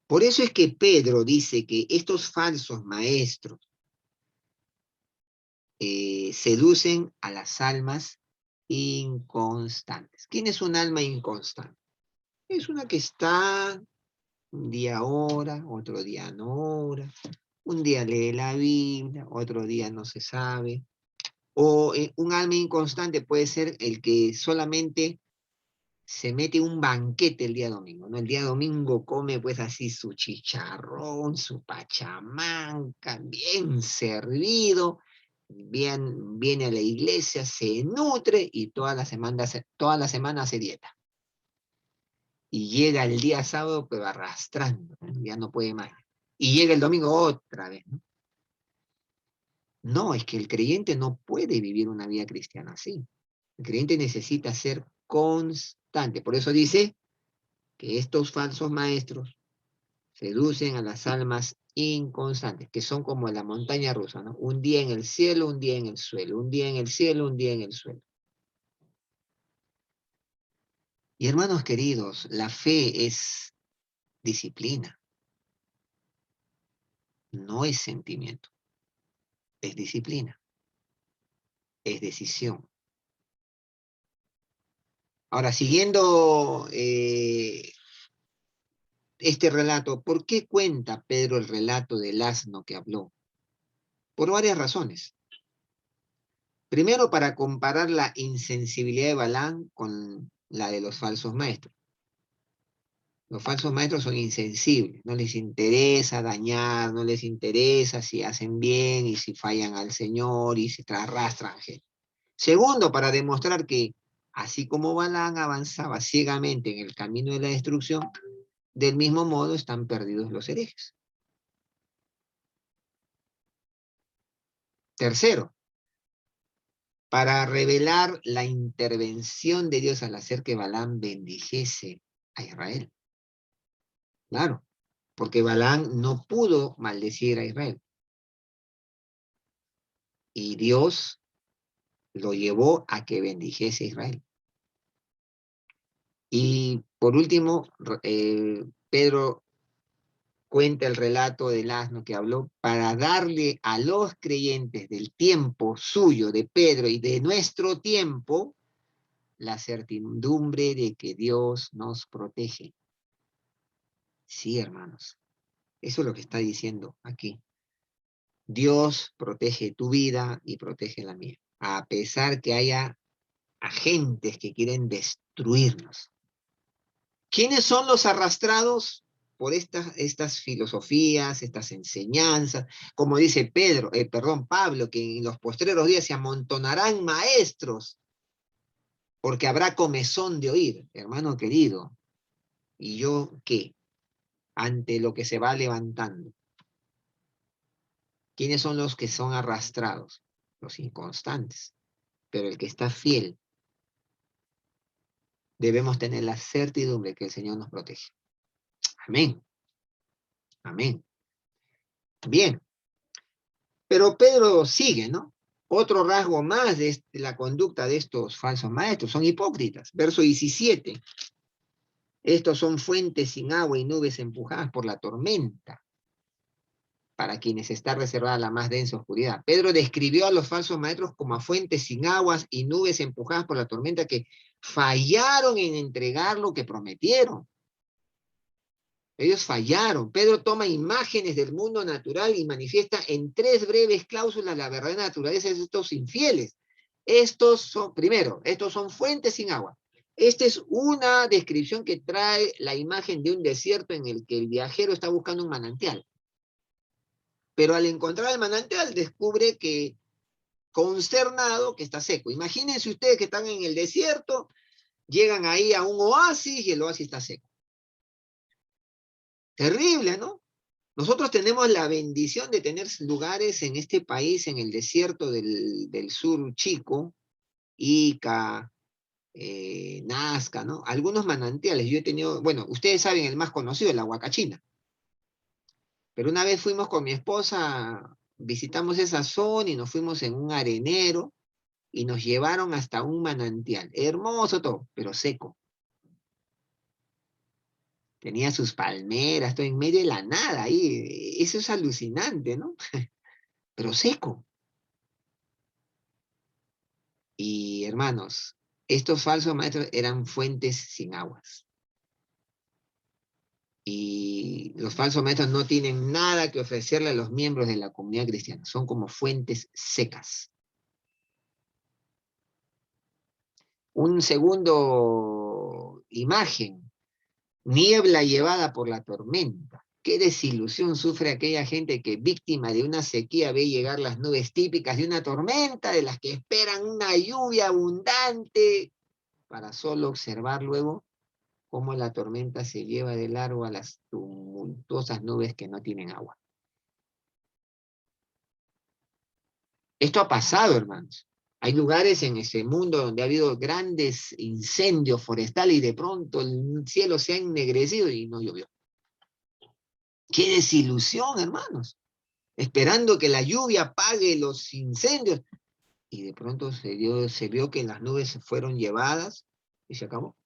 Speaker 1: Por eso es que Pedro dice que estos falsos maestros seducen a las almas inconstantes. ¿Quién es un alma inconstante? Es una que está un día ora, otro día no ora, un día lee la Biblia, otro día no se sabe, O un alma inconstante puede ser el que solamente se mete un banquete el día domingo, ¿no? El día domingo come pues así su chicharrón, su pachamanca, bien servido, bien, viene a la iglesia, se nutre y toda la semana hace dieta. Y llega el día sábado pero arrastrando, ¿no? Ya no puede más. Y llega el domingo otra vez, ¿no? No, es que el creyente no puede vivir una vida cristiana así. El creyente necesita ser constante. Por eso dice que estos falsos maestros seducen a las almas inconstantes, que son como la montaña rusa, ¿no? Un día en el cielo, un día en el suelo, un día en el cielo, un día en el suelo. Y hermanos queridos, la fe es disciplina, no es sentimiento, es disciplina, es decisión. Ahora, siguiendo este relato, ¿por qué cuenta Pedro el relato del asno que habló? Por varias razones. Primero, para comparar la insensibilidad de Balaam con la de los falsos maestros. Los falsos maestros son insensibles, no les interesa dañar, no les interesa si hacen bien y si fallan al Señor y si arrastran gente. Segundo, para demostrar que así como Balaam avanzaba ciegamente en el camino de la destrucción, del mismo modo están perdidos los herejes. Tercero, para revelar la intervención de Dios al hacer que Balaam bendijese a Israel. Claro, porque Balaam no pudo maldecir a Israel. Y Dios lo llevó a que bendijese a Israel. Y por último, Pedro cuenta el relato del asno que habló para darle a los creyentes del tiempo suyo, de Pedro y de nuestro tiempo, la certidumbre de que Dios nos protege. Sí, hermanos, eso es lo que está diciendo aquí. Dios protege tu vida y protege la mía, a pesar que haya agentes que quieren destruirnos. ¿Quiénes son los arrastrados por estas filosofías, estas enseñanzas? Como dice Pablo, que en los postreros días se amontonarán maestros, porque habrá comezón de oír, hermano querido. ¿Y yo qué? Ante lo que se va levantando. ¿Quiénes son los que son arrastrados? Los inconstantes. Pero el que está fiel, debemos tener la certidumbre que el Señor nos protege. Amén. Amén. Bien. Pero Pedro sigue, ¿no? Otro rasgo más de la conducta de estos falsos maestros, son hipócritas. Verso 17. Estos son fuentes sin agua y nubes empujadas por la tormenta, para quienes está reservada la más densa oscuridad. Pedro describió a los falsos maestros como a fuentes sin aguas y nubes empujadas por la tormenta que fallaron en entregar lo que prometieron. Ellos fallaron. Pedro toma imágenes del mundo natural y manifiesta en 3 breves cláusulas la verdadera naturaleza de estos infieles. Primero, estos son fuentes sin agua. Esta es una descripción que trae la imagen de un desierto en el que el viajero está buscando un manantial. Pero al encontrar el manantial descubre que, consternado, que está seco. Imagínense ustedes que están en el desierto, llegan ahí a un oasis y el oasis está seco. Terrible, ¿no? Nosotros tenemos la bendición de tener lugares en este país, en el desierto del sur chico, Ica, Nazca, ¿no? Algunos manantiales. Yo he tenido, bueno, ustedes saben el más conocido, la Huacachina. Pero una vez fuimos con mi esposa, visitamos esa zona y nos fuimos en un arenero y nos llevaron hasta un manantial. Hermoso todo, pero seco. Tenía sus palmeras, todo en medio de la nada ahí. Eso es alucinante, ¿no? Pero seco. Y hermanos, estos falsos maestros eran fuentes sin aguas. Y los falsos maestros no tienen nada que ofrecerle a los miembros de la comunidad cristiana. Son como fuentes secas. Un segundo imagen, niebla llevada por la tormenta. Qué desilusión sufre aquella gente que víctima de una sequía ve llegar las nubes típicas de una tormenta, de las que esperan una lluvia abundante, para solo observar luego cómo la tormenta se lleva de largo a las tumultuosas nubes que no tienen agua. Esto ha pasado, hermanos. Hay lugares en ese mundo donde ha habido grandes incendios forestales y de pronto el cielo se ha ennegrecido y no llovió. ¡Qué desilusión, hermanos! Esperando que la lluvia apague los incendios. Y de pronto se vio que las nubes se fueron llevadas y se acabó.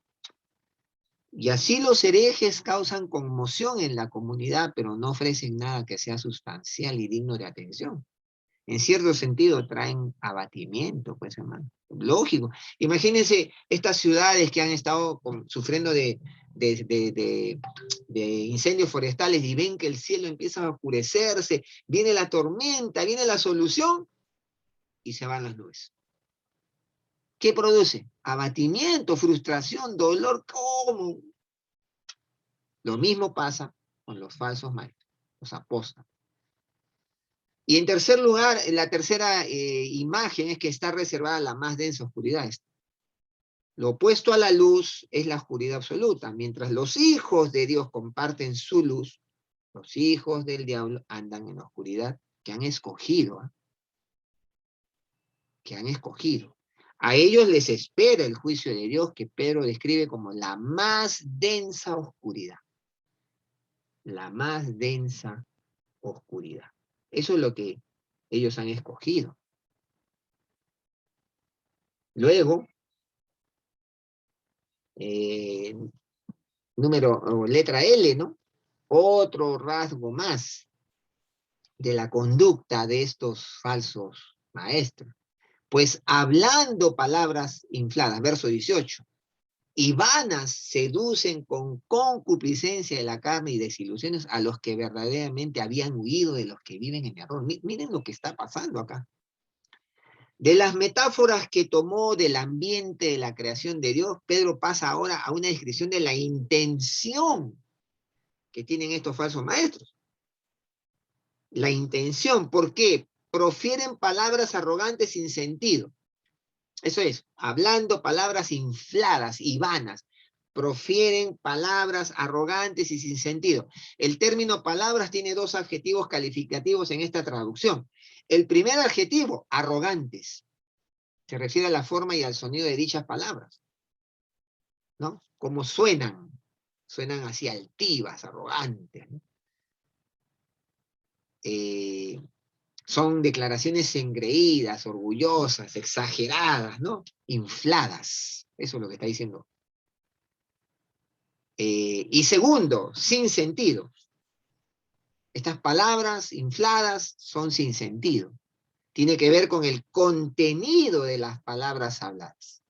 Speaker 1: Y así los herejes causan conmoción en la comunidad, pero no ofrecen nada que sea sustancial y digno de atención. En cierto sentido traen abatimiento, pues hermano. Lógico. Imagínense estas ciudades que han estado sufriendo de, de, de, de incendios forestales y ven que el cielo empieza a oscurecerse, viene la tormenta, viene la solución y se van las nubes. ¿Qué produce? Abatimiento, frustración, dolor. ¿Cómo? Lo mismo pasa con los falsos maestros, los apóstoles. Y en tercer lugar, la tercera imagen es que está reservada la más densa oscuridad. Lo opuesto a la luz es la oscuridad absoluta. Mientras los hijos de Dios comparten su luz, los hijos del diablo andan en la oscuridad que han escogido, ¿eh? Que han escogido. A ellos les espera el juicio de Dios que Pedro describe como la más densa oscuridad. La más densa oscuridad. Eso es lo que ellos han escogido. Luego, letra L, ¿no? Otro rasgo más de la conducta de estos falsos maestros. Pues hablando palabras infladas, verso 18, y vanas seducen con concupiscencia de la carne y desilusiones a los que verdaderamente habían huido de los que viven en error. Miren lo que está pasando acá. De las metáforas que tomó del ambiente de la creación de Dios, Pedro pasa ahora a una descripción de la intención que tienen estos falsos maestros. La intención, ¿por qué? Profieren palabras arrogantes sin sentido. Eso es, hablando palabras infladas y vanas. Profieren palabras arrogantes y sin sentido. El término palabras tiene dos adjetivos calificativos en esta traducción. El primer adjetivo, arrogantes, se refiere a la forma y al sonido de dichas palabras, ¿no? Como suenan así altivas, arrogantes, ¿no? Son declaraciones engreídas, orgullosas, exageradas, ¿no? Infladas. Eso es lo que está diciendo. Y segundo, sin sentido. Estas palabras infladas son sin sentido. Tiene que ver con el contenido de las palabras habladas.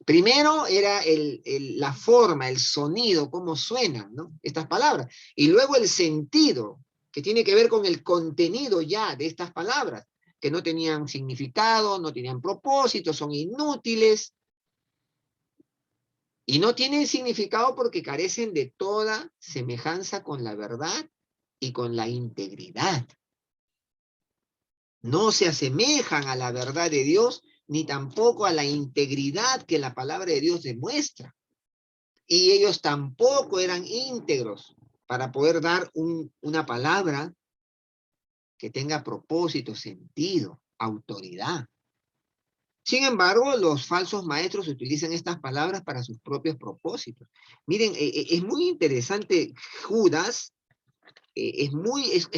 Speaker 1: Primero era la forma, el sonido, cómo suenan, ¿no? Estas palabras. Y luego el sentido, que tiene que ver con el contenido ya de estas palabras, que no tenían significado, no tenían propósito, son inútiles. Y no tienen significado porque carecen de toda semejanza con la verdad y con la integridad. No se asemejan a la verdad de Dios, ni tampoco a la integridad que la palabra de Dios demuestra. Y ellos tampoco eran íntegros para poder dar una palabra que tenga propósito, sentido, autoridad. Sin embargo, los falsos maestros utilizan estas palabras para sus propios propósitos. Miren, es muy interesante. Judas es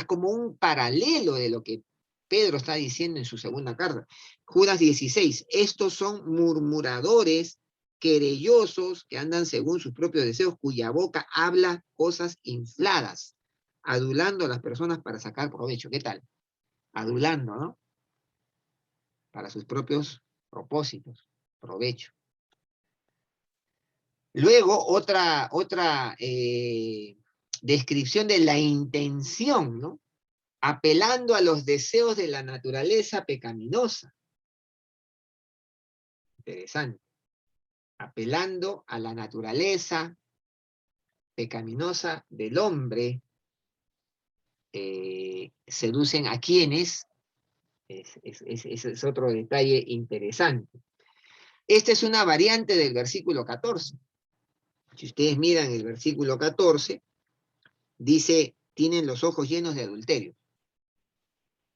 Speaker 1: como un paralelo de lo que Pedro está diciendo en su segunda carta. Judas 16, estos son murmuradores, querellosos, que andan según sus propios deseos, cuya boca habla cosas infladas, adulando a las personas para sacar provecho. ¿Qué tal? Adulando, ¿no? Para sus propios propósitos, provecho. Luego, otra descripción de la intención, ¿no? Apelando a los deseos de la naturaleza pecaminosa. Interesante. apelando a la naturaleza pecaminosa del hombre, seducen a quienes, ese es otro detalle interesante. Esta es una variante del versículo 14. Si ustedes miran el versículo 14, dice, tienen los ojos llenos de adulterio.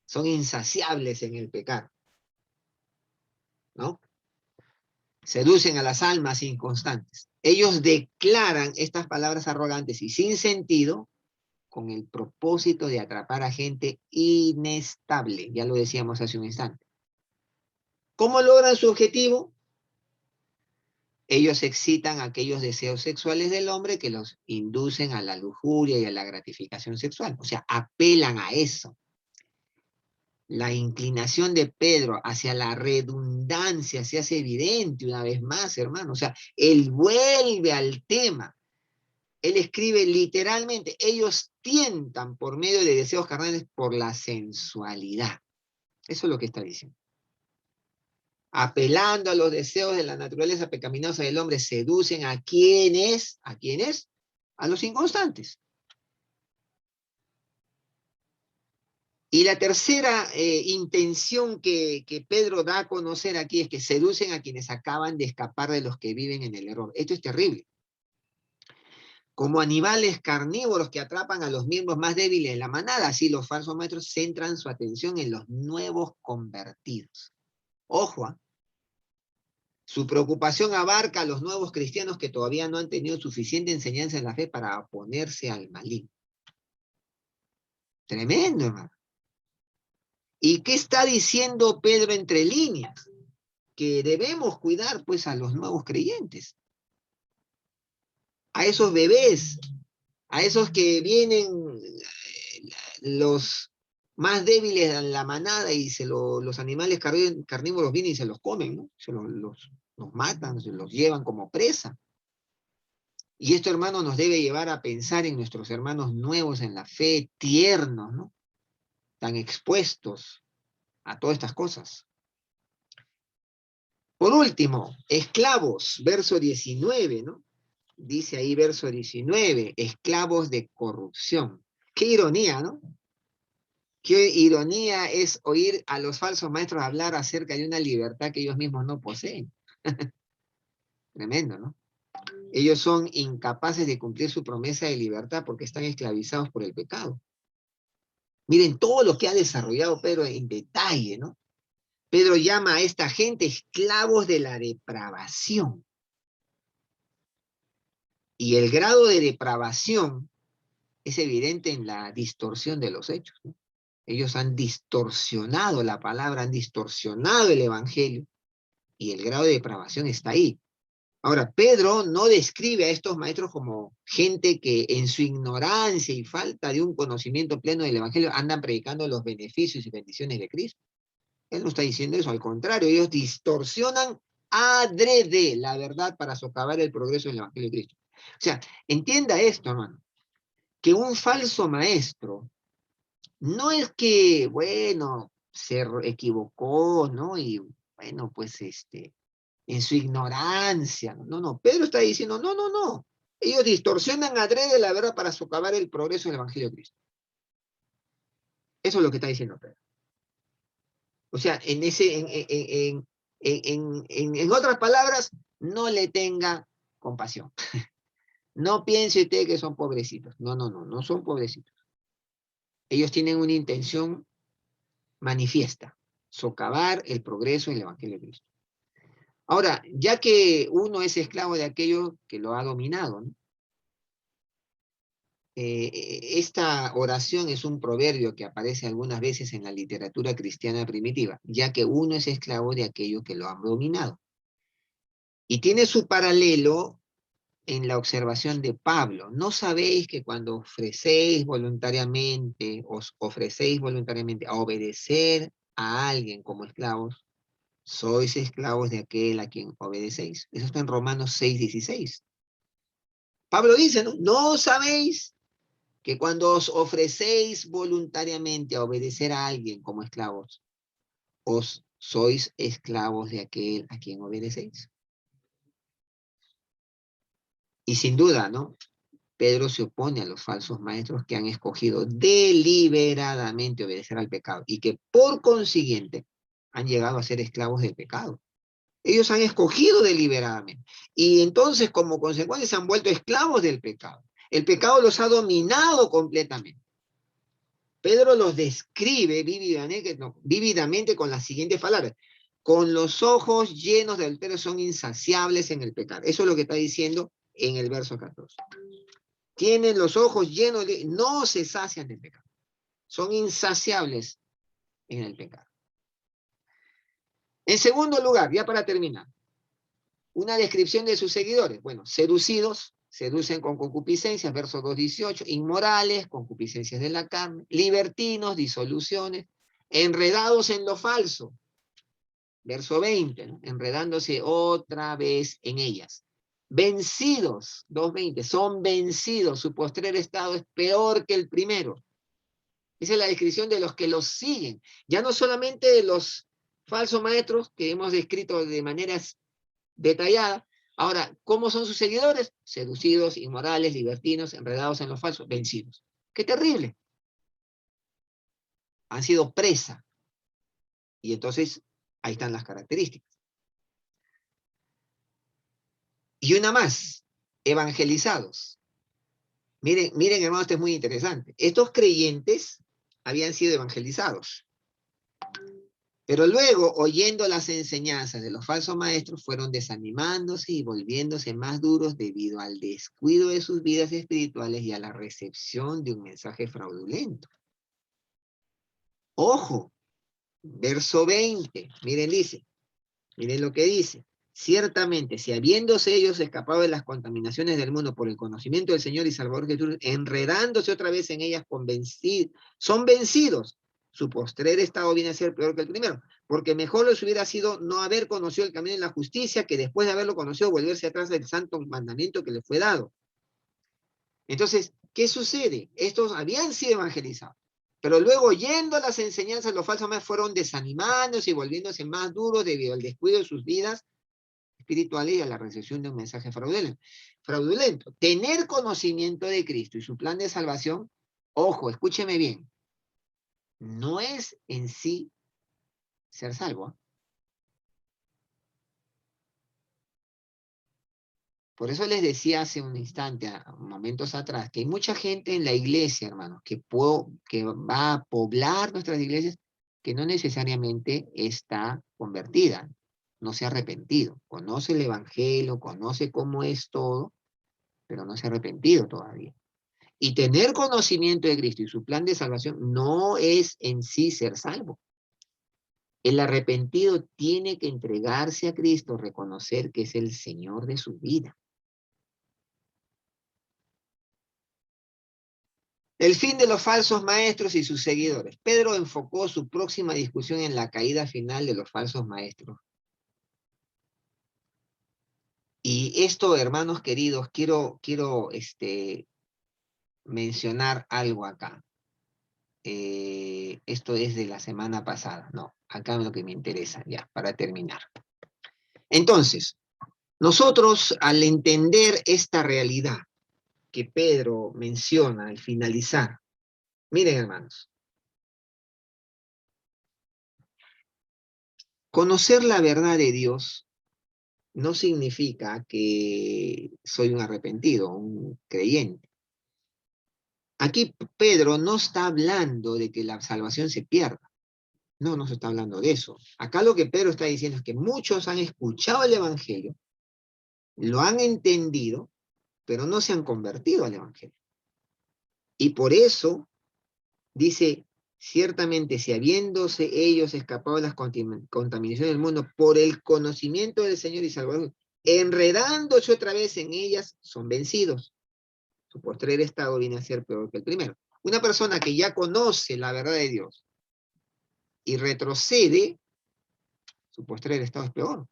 Speaker 1: Son insaciables en el pecado, ¿no? Seducen a las almas inconstantes. Ellos declaran estas palabras arrogantes y sin sentido con el propósito de atrapar a gente inestable. Ya lo decíamos hace un instante. ¿Cómo logran su objetivo? Ellos excitan aquellos deseos sexuales del hombre que los inducen a la lujuria y a la gratificación sexual. O sea, apelan a eso. La inclinación de Pedro hacia la redundancia se hace evidente una vez más, hermano. O sea, él vuelve al tema. Él escribe literalmente, ellos tientan por medio de deseos carnales por la sensualidad. Eso es lo que está diciendo. Apelando a los deseos de la naturaleza pecaminosa del hombre, seducen a quienes, ¿a quiénes? A los inconstantes. Y la tercera intención que Pedro da a conocer aquí es que seducen a quienes acaban de escapar de los que viven en el error. Esto es terrible. Como animales carnívoros que atrapan a los miembros más débiles de la manada, así los falsos maestros centran su atención en los nuevos convertidos. Ojo, ¿eh? Su preocupación abarca a los nuevos cristianos que todavía no han tenido suficiente enseñanza en la fe para oponerse al maligno. Tremendo, hermano. ¿Y qué está diciendo Pedro entre líneas? Que debemos cuidar, pues, a los nuevos creyentes, a esos bebés, a esos que vienen los más débiles en la manada y los animales carnívoros vienen y se los comen, ¿no? Los matan, se los llevan como presa. Y esto, hermano, nos debe llevar a pensar en nuestros hermanos nuevos en la fe, tiernos, ¿no? Tan expuestos a todas estas cosas. Por último, esclavos, verso 19, ¿no? Dice ahí verso 19, esclavos de corrupción. Qué ironía, ¿no? Qué ironía es oír a los falsos maestros hablar acerca de una libertad que ellos mismos no poseen. Tremendo, ¿no? Ellos son incapaces de cumplir su promesa de libertad porque están esclavizados por el pecado. Miren todo lo que ha desarrollado Pedro en detalle, ¿no? Pedro llama a esta gente esclavos de la depravación. Y el grado de depravación es evidente en la distorsión de los hechos, ¿no? Ellos han distorsionado la palabra, han distorsionado el evangelio, y el grado de depravación está ahí. Ahora, Pedro no describe a estos maestros como gente que en su ignorancia y falta de un conocimiento pleno del evangelio andan predicando los beneficios y bendiciones de Cristo. Él no está diciendo eso, al contrario, ellos distorsionan adrede la verdad para socavar el progreso del evangelio de Cristo. O sea, entienda esto, hermano, que un falso maestro no es que, bueno, se equivocó, ¿no? Y bueno, pues en su ignorancia, no, no, Pedro está diciendo, no, no, no, ellos distorsionan adrede la verdad para socavar el progreso del evangelio de Cristo. Eso es lo que está diciendo Pedro. O sea, en otras palabras, no le tenga compasión. No piense usted que son pobrecitos. No, no, no, no son pobrecitos. Ellos tienen una intención manifiesta, socavar el progreso en el Evangelio de Cristo. Ahora, ya que uno es esclavo de aquello que lo ha dominado, ¿no? Esta oración es un proverbio que aparece algunas veces en la literatura cristiana primitiva, ya que uno es esclavo de aquello que lo ha dominado. Y tiene su paralelo en la observación de Pablo. ¿No sabéis que cuando os ofrecéis voluntariamente a obedecer a alguien como esclavos, sois esclavos de aquel a quien obedecéis? Eso está en Romanos 6:16. Pablo dice, ¿no? ¿No sabéis que cuando os ofrecéis voluntariamente a obedecer a alguien como esclavos, os sois esclavos de aquel a quien obedecéis? Y sin duda, ¿no? Pedro se opone a los falsos maestros que han escogido deliberadamente obedecer al pecado y que por consiguiente han llegado a ser esclavos del pecado. Ellos han escogido deliberadamente y entonces como consecuencia se han vuelto esclavos del pecado. El pecado los ha dominado completamente. Pedro los describe vívidamente con las siguientes palabras. Con los ojos llenos de adulterio son insaciables en el pecado. Eso es lo que está diciendo en el verso 14. Tienen los ojos llenos de... No se sacian del pecado. Son insaciables en el pecado. En segundo lugar, ya para terminar, una descripción de sus seguidores. Bueno, seducidos, seducen con concupiscencias, verso 2:18, inmorales, concupiscencias de la carne, libertinos, disoluciones, enredados en lo falso, verso 20, ¿no? Enredándose otra vez en ellas. Vencidos, 2:20, son vencidos, su postrer estado es peor que el primero. Esa es la descripción de los que los siguen, ya no solamente de los falsos maestros que hemos descrito de maneras detalladas. Ahora, ¿cómo son sus seguidores? Seducidos, inmorales, libertinos, enredados en lo falso, vencidos. ¡Qué terrible! Han sido presa. Y entonces, ahí están las características. Y una más, evangelizados. Miren, miren, hermanos, esto es muy interesante. Estos creyentes habían sido evangelizados. Pero luego, oyendo las enseñanzas de los falsos maestros, fueron desanimándose y volviéndose más duros debido al descuido de sus vidas espirituales y a la recepción de un mensaje fraudulento. Ojo, verso 20, miren, dice, miren lo que dice. Ciertamente, si habiéndose ellos escapado de las contaminaciones del mundo por el conocimiento del Señor y Salvador Jesús, enredándose otra vez en ellas, son vencidos. Su postrer estado viene a ser peor que el primero, porque mejor les hubiera sido no haber conocido el camino de la justicia que después de haberlo conocido volverse atrás del santo mandamiento que les fue dado. Entonces, ¿qué sucede? Estos habían sido evangelizados, pero luego oyendo las enseñanzas, los falsos maestros fueron desanimándose y volviéndose más duros debido al descuido de sus vidas espirituales y a la recepción de un mensaje fraudulento. Tener conocimiento de Cristo y su plan de salvación, ojo, escúcheme bien, no es en sí ser salvo. Por eso les decía hace un instante, momentos atrás, que hay mucha gente en la iglesia, hermanos, que va a poblar nuestras iglesias, que no necesariamente está convertida, no se ha arrepentido, conoce el evangelio, conoce cómo es todo, pero no se ha arrepentido todavía. Y tener conocimiento de Cristo y su plan de salvación no es en sí ser salvo. El arrepentido tiene que entregarse a Cristo, reconocer que es el Señor de su vida. El fin de los falsos maestros y sus seguidores. Pedro enfocó su próxima discusión en la caída final de los falsos maestros. Y esto, hermanos queridos, quiero mencionar algo acá. Esto es de la semana pasada. No, acá es lo que me interesa, ya, para terminar. Entonces, nosotros al entender esta realidad que Pedro menciona al finalizar, miren hermanos, conocer la verdad de Dios no significa que soy un arrepentido, un creyente. Aquí Pedro no está hablando de que la salvación se pierda. No, no se está hablando de eso. Acá lo que Pedro está diciendo es que muchos han escuchado el evangelio, lo han entendido, pero no se han convertido al evangelio. Y por eso dice, ciertamente si habiéndose ellos escapado de las contaminaciones del mundo por el conocimiento del Señor y Salvador, enredándose otra vez en ellas, son vencidos. Su postrer estado viene a ser peor que el primero. Una persona que ya conoce la verdad de Dios y retrocede, su postrer estado es peor,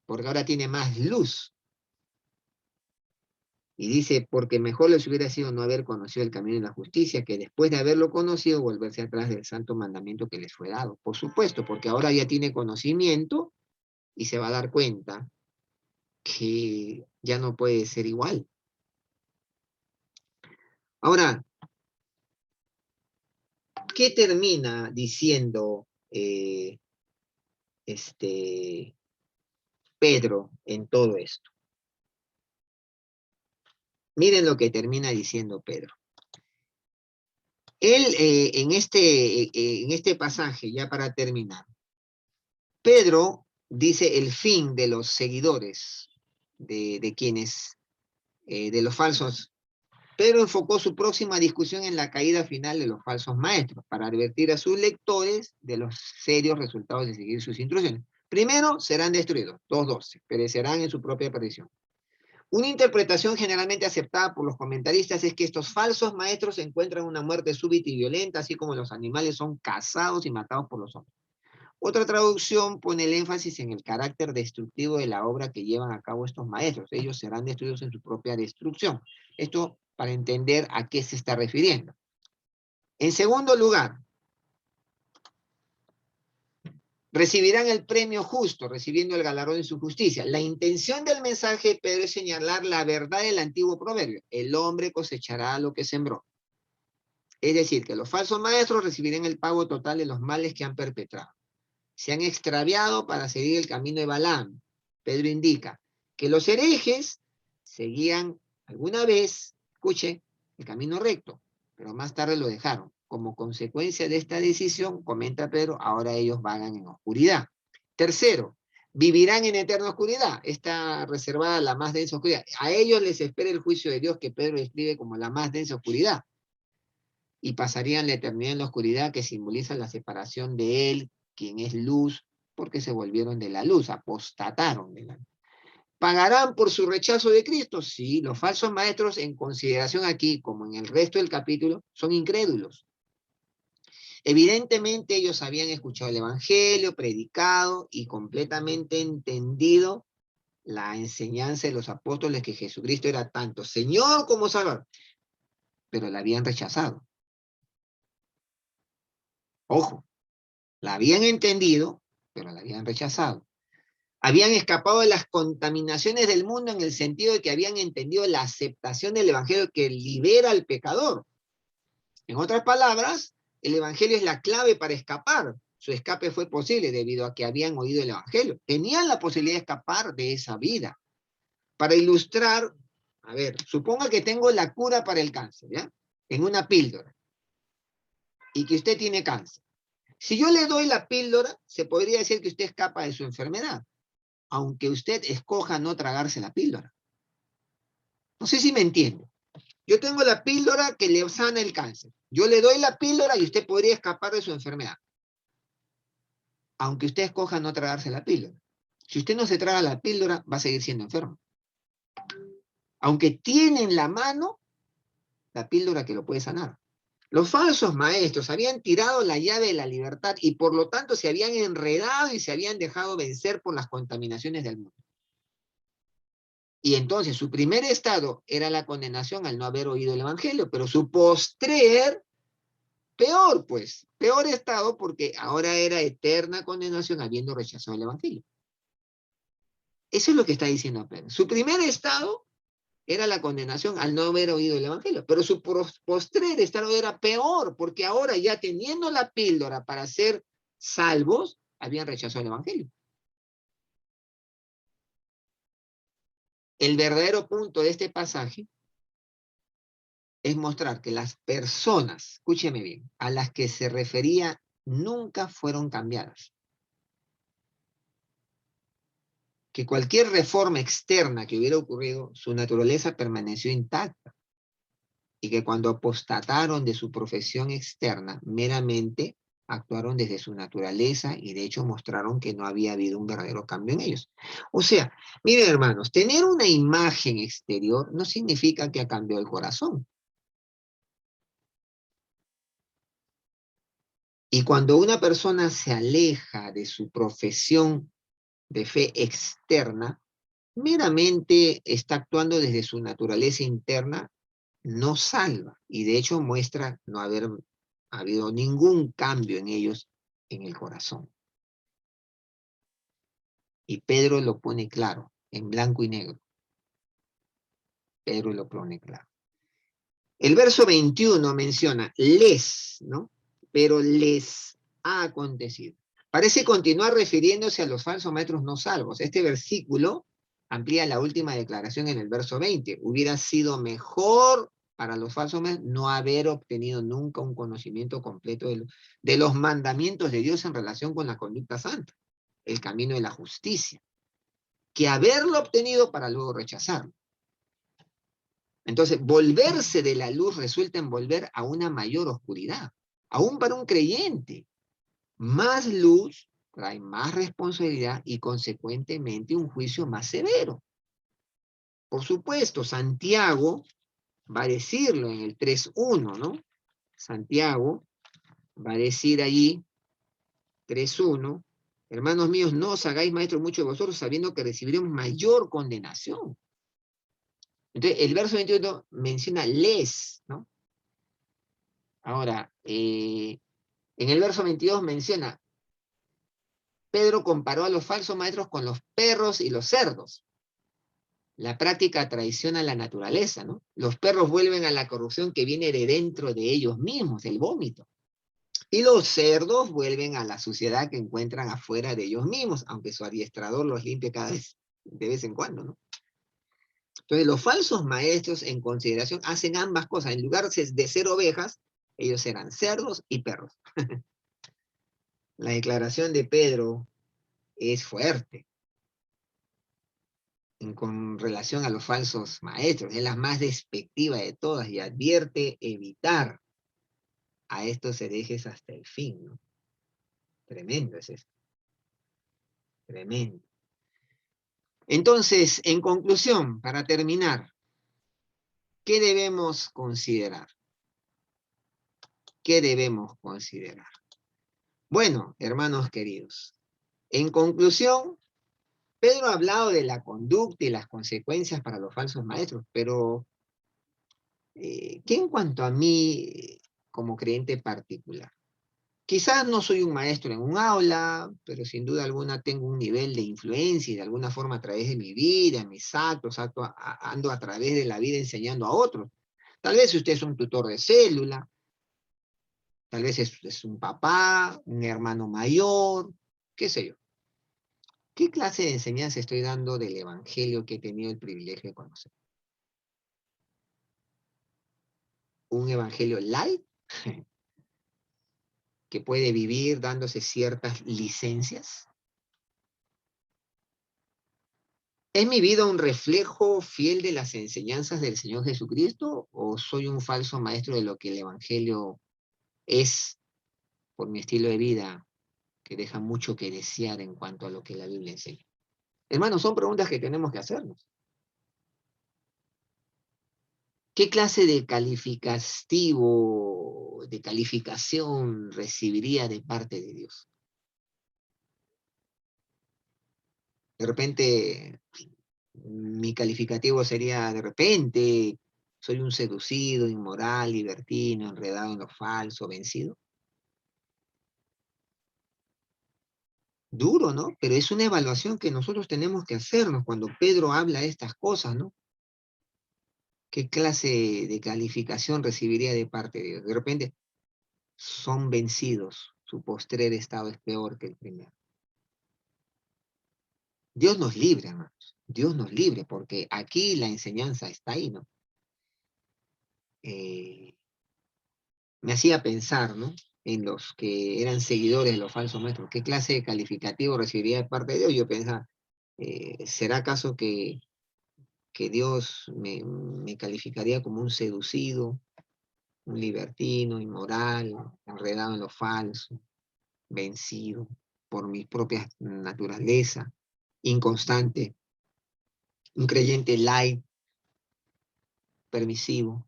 Speaker 1: porque ahora tiene más luz. Y dice, porque mejor les hubiera sido no haber conocido el camino de la justicia, que después de haberlo conocido, volverse atrás del santo mandamiento que les fue dado. Por supuesto, porque ahora ya tiene conocimiento y se va a dar cuenta que ya no puede ser igual. Ahora, ¿qué termina diciendo este, Pedro en todo esto? Miren lo que termina diciendo Pedro. Él, en este pasaje, ya para terminar, Pedro dice el fin de los seguidores, de quienes, de los falsos. Pedro enfocó su próxima discusión en la caída final de los falsos maestros, para advertir a sus lectores de los serios resultados de seguir sus instrucciones. Primero, serán destruidos, 2:12, perecerán en su propia perdición. Una interpretación generalmente aceptada por los comentaristas es que estos falsos maestros encuentran una muerte súbita y violenta, así como los animales son cazados y matados por los hombres. Otra traducción pone el énfasis en el carácter destructivo de la obra que llevan a cabo estos maestros. Ellos serán destruidos en su propia destrucción. Esto para entender a qué se está refiriendo. En segundo lugar, recibirán el premio justo, recibiendo el galardón de su justicia. La intención del mensaje de Pedro es señalar la verdad del antiguo proverbio: el hombre cosechará lo que sembró. Es decir, que los falsos maestros recibirán el pago total de los males que han perpetrado. Se han extraviado para seguir el camino de Balaam. Pedro indica que los herejes seguían alguna vez, escuche, el camino recto, pero más tarde lo dejaron. Como consecuencia de esta decisión, comenta Pedro, ahora ellos vagan en oscuridad. Tercero, vivirán en eterna oscuridad. Está reservada a la más densa oscuridad. A ellos les espera el juicio de Dios, que Pedro describe como la más densa oscuridad. Y pasarían la eternidad en la oscuridad, que simboliza la separación de él, quien es luz, porque se volvieron de la luz, apostataron de la luz. ¿Pagarán por su rechazo de Cristo? Sí, los falsos maestros, en consideración aquí, como en el resto del capítulo, son incrédulos. Evidentemente ellos habían escuchado el Evangelio, predicado y completamente entendido la enseñanza de los apóstoles, que Jesucristo era tanto Señor como Salvador, pero la habían rechazado. Ojo, la habían entendido, pero la habían rechazado. Habían escapado de las contaminaciones del mundo, en el sentido de que habían entendido la aceptación del Evangelio que libera al pecador. En otras palabras, el Evangelio es la clave para escapar. Su escape fue posible debido a que habían oído el Evangelio. Tenían la posibilidad de escapar de esa vida. Para ilustrar, a ver, suponga que tengo la cura para el cáncer, ¿ya? En una píldora. Y que usted tiene cáncer. Si yo le doy la píldora, se podría decir que usted escapa de su enfermedad, aunque usted escoja no tragarse la píldora. No sé si me entiende. Yo tengo la píldora que le sana el cáncer. Yo le doy la píldora y usted podría escapar de su enfermedad, aunque usted escoja no tragarse la píldora. Si usted no se traga la píldora, va a seguir siendo enfermo. Aunque tiene en la mano la píldora que lo puede sanar. Los falsos maestros habían tirado la llave de la libertad y por lo tanto se habían enredado y se habían dejado vencer por las contaminaciones del mundo. Y entonces su primer estado era la condenación al no haber oído el Evangelio, pero su postrer, peor pues, peor estado, porque ahora era eterna condenación habiendo rechazado el Evangelio. Eso es lo que está diciendo Pedro. Su primer estado era la condenación al no haber oído el Evangelio, pero su postrer estado era peor, porque ahora, ya teniendo la píldora para ser salvos, habían rechazado el Evangelio. El verdadero punto de este pasaje es mostrar que las personas, escúcheme bien, a las que se refería nunca fueron cambiadas. Que cualquier reforma externa que hubiera ocurrido, su naturaleza permaneció intacta. Y que cuando apostataron de su profesión externa, meramente actuaron desde su naturaleza y de hecho mostraron que no había habido un verdadero cambio en ellos. O sea, miren hermanos, tener una imagen exterior no significa que ha cambiado el corazón. Y cuando una persona se aleja de su profesión de fe externa, meramente está actuando desde su naturaleza interna, no salva. Y de hecho muestra no haber habido ningún cambio en ellos en el corazón. Y Pedro lo pone claro, en blanco y negro. Pedro lo pone claro. El verso 21 menciona, les, ¿no? Pero les ha acontecido. Parece continuar refiriéndose a los falsos maestros no salvos. Este versículo amplía la última declaración en el verso 20. Hubiera sido mejor para los falsos maestros no haber obtenido nunca un conocimiento completo de los mandamientos de Dios en relación con la conducta santa, el camino de la justicia, que haberlo obtenido para luego rechazarlo. Entonces, volverse de la luz resulta en volver a una mayor oscuridad, aún para un creyente. Más luz trae más responsabilidad y consecuentemente un juicio más severo. Por supuesto, Santiago va a decirlo en el 3.1, ¿no? Santiago va a decir allí, 3.1, hermanos míos, no os hagáis maestros muchos de vosotros sabiendo que recibiremos mayor condenación. Entonces, el verso 21 menciona les, ¿no? Ahora, en el verso 22 menciona, Pedro comparó a los falsos maestros con los perros y los cerdos. La práctica traiciona la naturaleza, ¿no? Los perros vuelven a la corrupción que viene de dentro de ellos mismos, el vómito. Y los cerdos vuelven a la suciedad que encuentran afuera de ellos mismos, aunque su adiestrador los limpie cada vez, de vez en cuando, ¿no? Entonces, los falsos maestros, en consideración, hacen ambas cosas. En lugar de ser ovejas, ellos serán cerdos y perros. La declaración de Pedro es fuerte con relación a los falsos maestros. Es la más despectiva de todas y advierte evitar a estos herejes hasta el fin, ¿no? Tremendo es esto. Tremendo. Entonces, en conclusión, para terminar, ¿qué debemos considerar? ¿Qué debemos considerar? Bueno, hermanos queridos, en conclusión, Pedro ha hablado de la conducta y las consecuencias para los falsos maestros, pero ¿qué en cuanto a mí como creyente particular? Quizás no soy un maestro en un aula, pero sin duda alguna tengo un nivel de influencia y de alguna forma a través de mi vida, mis actos, ando a través de la vida enseñando a otros. Tal vez usted es un tutor de célula, tal vez es un papá, un hermano mayor, qué sé yo. ¿Qué clase de enseñanza estoy dando del evangelio que he tenido el privilegio de conocer? ¿Un evangelio light que puede vivir dándose ciertas licencias? ¿Es mi vida un reflejo fiel de las enseñanzas del Señor Jesucristo o soy un falso maestro de lo que el Evangelio es por mi estilo de vida que deja mucho que desear en cuanto a lo que la Biblia enseña? Hermanos, son preguntas que tenemos que hacernos. ¿Qué clase de calificativo, de calificación recibiría de parte de Dios? De repente, mi calificativo sería, de repente, soy un seducido, inmoral, libertino, enredado en lo falso, vencido. Duro, ¿no? Pero es una evaluación que nosotros tenemos que hacernos cuando Pedro habla de estas cosas, ¿no? ¿Qué clase de calificación recibiría de parte de Dios? De repente, son vencidos, su postrer estado es peor que el primero. Dios nos libre, hermanos. Dios nos libre, porque aquí la enseñanza está ahí, ¿no? Eh, Me hacía pensar, ¿no? En los que eran seguidores de los falsos maestros. ¿Qué clase de calificativo recibiría de parte de Dios? Yo pensaba, ¿será acaso que Dios me calificaría como un seducido, un libertino, inmoral, enredado en lo falso, vencido por mi propia naturaleza, inconstante, un creyente light, permisivo?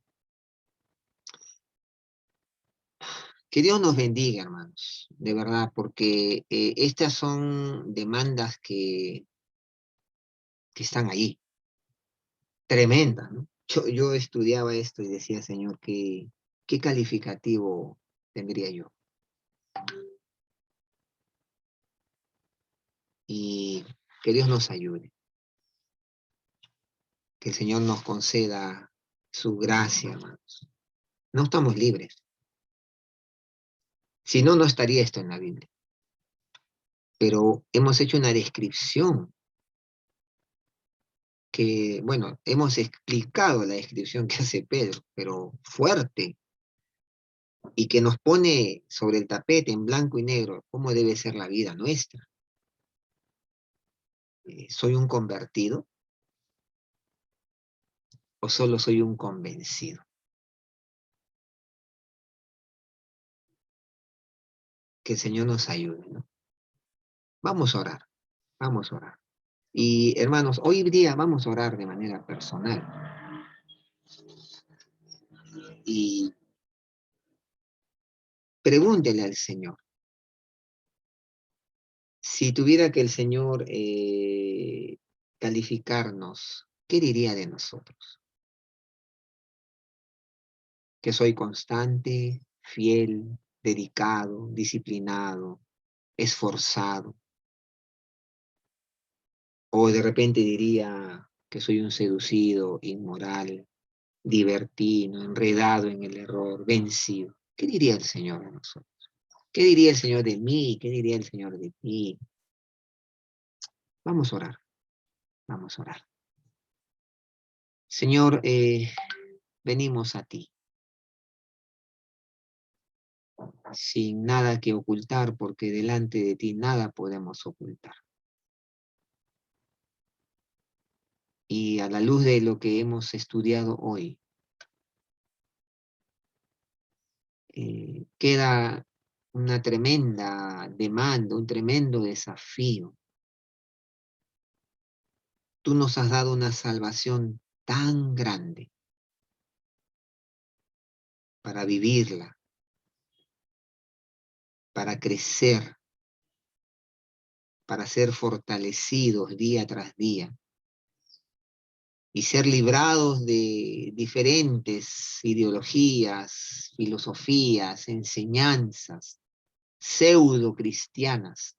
Speaker 1: Que Dios nos bendiga, hermanos, de verdad, porque estas son demandas que están ahí, tremendas, ¿no? Yo estudiaba esto y decía, Señor, ¿qué calificativo tendría yo? Y que Dios nos ayude. Que el Señor nos conceda su gracia, hermanos. No estamos libres. Si no, no estaría esto en la Biblia. Pero hemos hecho una descripción que, bueno, hemos explicado la descripción que hace Pedro, pero fuerte, y que nos pone sobre el tapete en blanco y negro cómo debe ser la vida nuestra. ¿Soy un convertido o solo soy un convencido? Que el Señor nos ayude, ¿no? Vamos a orar, vamos a orar. Y hermanos, hoy día vamos a orar de manera personal. Y pregúntele al Señor. Si tuviera que el Señor calificarnos, ¿qué diría de nosotros? Que soy constante, fiel, dedicado, disciplinado, esforzado. O de repente diría que soy un seducido, inmoral, divertido, enredado en el error, vencido. ¿Qué diría el Señor de nosotros? ¿Qué diría el Señor de mí? ¿Qué diría el Señor de ti? Vamos a orar, vamos a orar. Señor, venimos a ti, sin nada que ocultar, porque delante de ti nada podemos ocultar. Y a la luz de lo que hemos estudiado hoy, queda una tremenda demanda, un tremendo desafío. Tú nos has dado una salvación tan grande para vivirla, para crecer, para ser fortalecidos día tras día y ser librados de diferentes ideologías, filosofías, enseñanzas pseudo cristianas.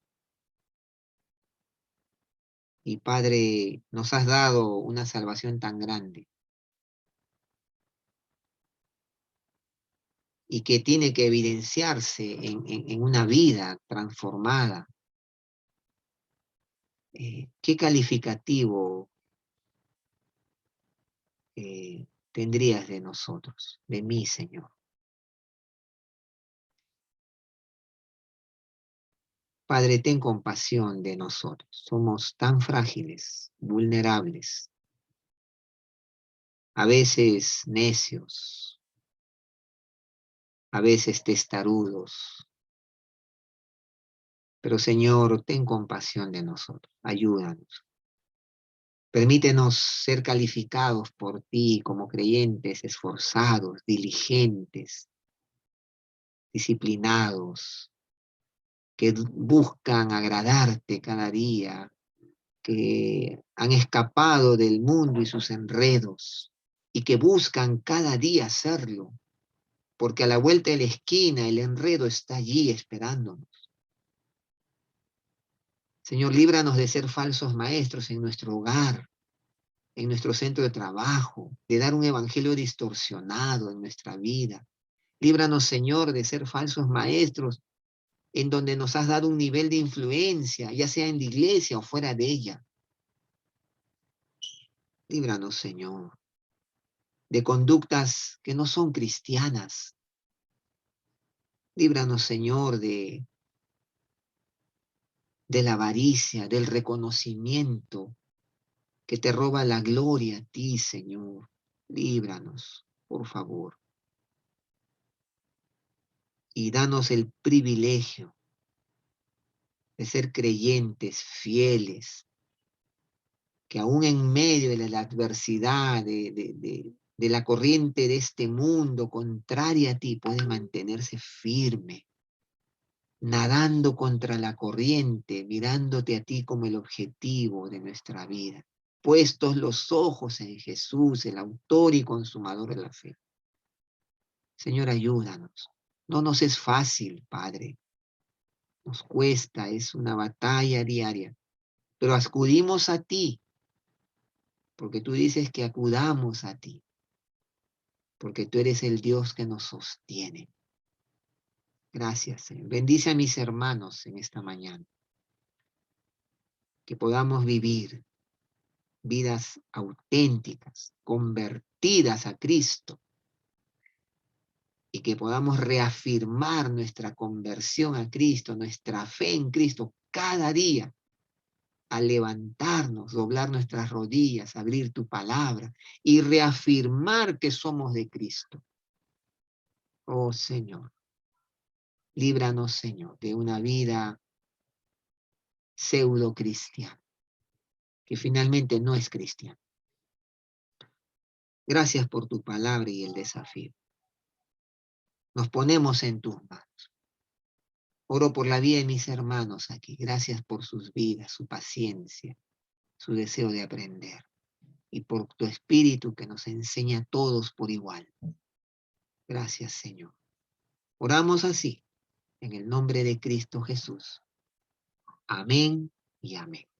Speaker 1: Y Padre, nos has dado una salvación tan grande y que tiene que evidenciarse en una vida transformada. ¿Qué calificativo tendrías de nosotros, de mí, Señor? Padre, ten compasión de nosotros. Somos tan frágiles, vulnerables, a veces necios, a veces testarudos. Pero Señor, ten compasión de nosotros. Ayúdanos. Permítenos ser calificados por ti como creyentes esforzados, diligentes, disciplinados, que buscan agradarte cada día, que han escapado del mundo y sus enredos y que buscan cada día hacerlo, porque a la vuelta de la esquina el enredo está allí esperándonos. Señor, líbranos de ser falsos maestros en nuestro hogar, en nuestro centro de trabajo, de dar un evangelio distorsionado en nuestra vida. Líbranos, Señor, de ser falsos maestros en donde nos has dado un nivel de influencia, ya sea en la iglesia o fuera de ella. Líbranos, Señor, de conductas que no son cristianas. Líbranos, Señor, de la avaricia, del reconocimiento que te roba la gloria a ti, Señor. Líbranos, por favor. Y danos el privilegio de ser creyentes fieles, que aún en medio de la adversidad, de la corriente de este mundo contraria a ti, puede mantenerse firme, nadando contra la corriente, mirándote a ti como el objetivo de nuestra vida. Puestos los ojos en Jesús, el autor y consumador de la fe. Señor, ayúdanos. No nos es fácil, Padre. Nos cuesta, es una batalla diaria. Pero acudimos a ti porque tú dices que acudamos a ti, porque tú eres el Dios que nos sostiene. Gracias, Señor. Bendice a mis hermanos en esta mañana, que podamos vivir vidas auténticas, convertidas a Cristo, y que podamos reafirmar nuestra conversión a Cristo, nuestra fe en Cristo cada día, al levantarnos, doblar nuestras rodillas, abrir tu palabra y reafirmar que somos de Cristo. Oh Señor, líbranos, Señor, de una vida pseudo cristiana, que finalmente no es cristiana. Gracias por tu palabra y el desafío. Nos ponemos en tus manos. Oro por la vida de mis hermanos aquí. Gracias por sus vidas, su paciencia, su deseo de aprender. Y por tu espíritu que nos enseña a todos por igual. Gracias, Señor. Oramos así, en el nombre de Cristo Jesús. Amén y amén.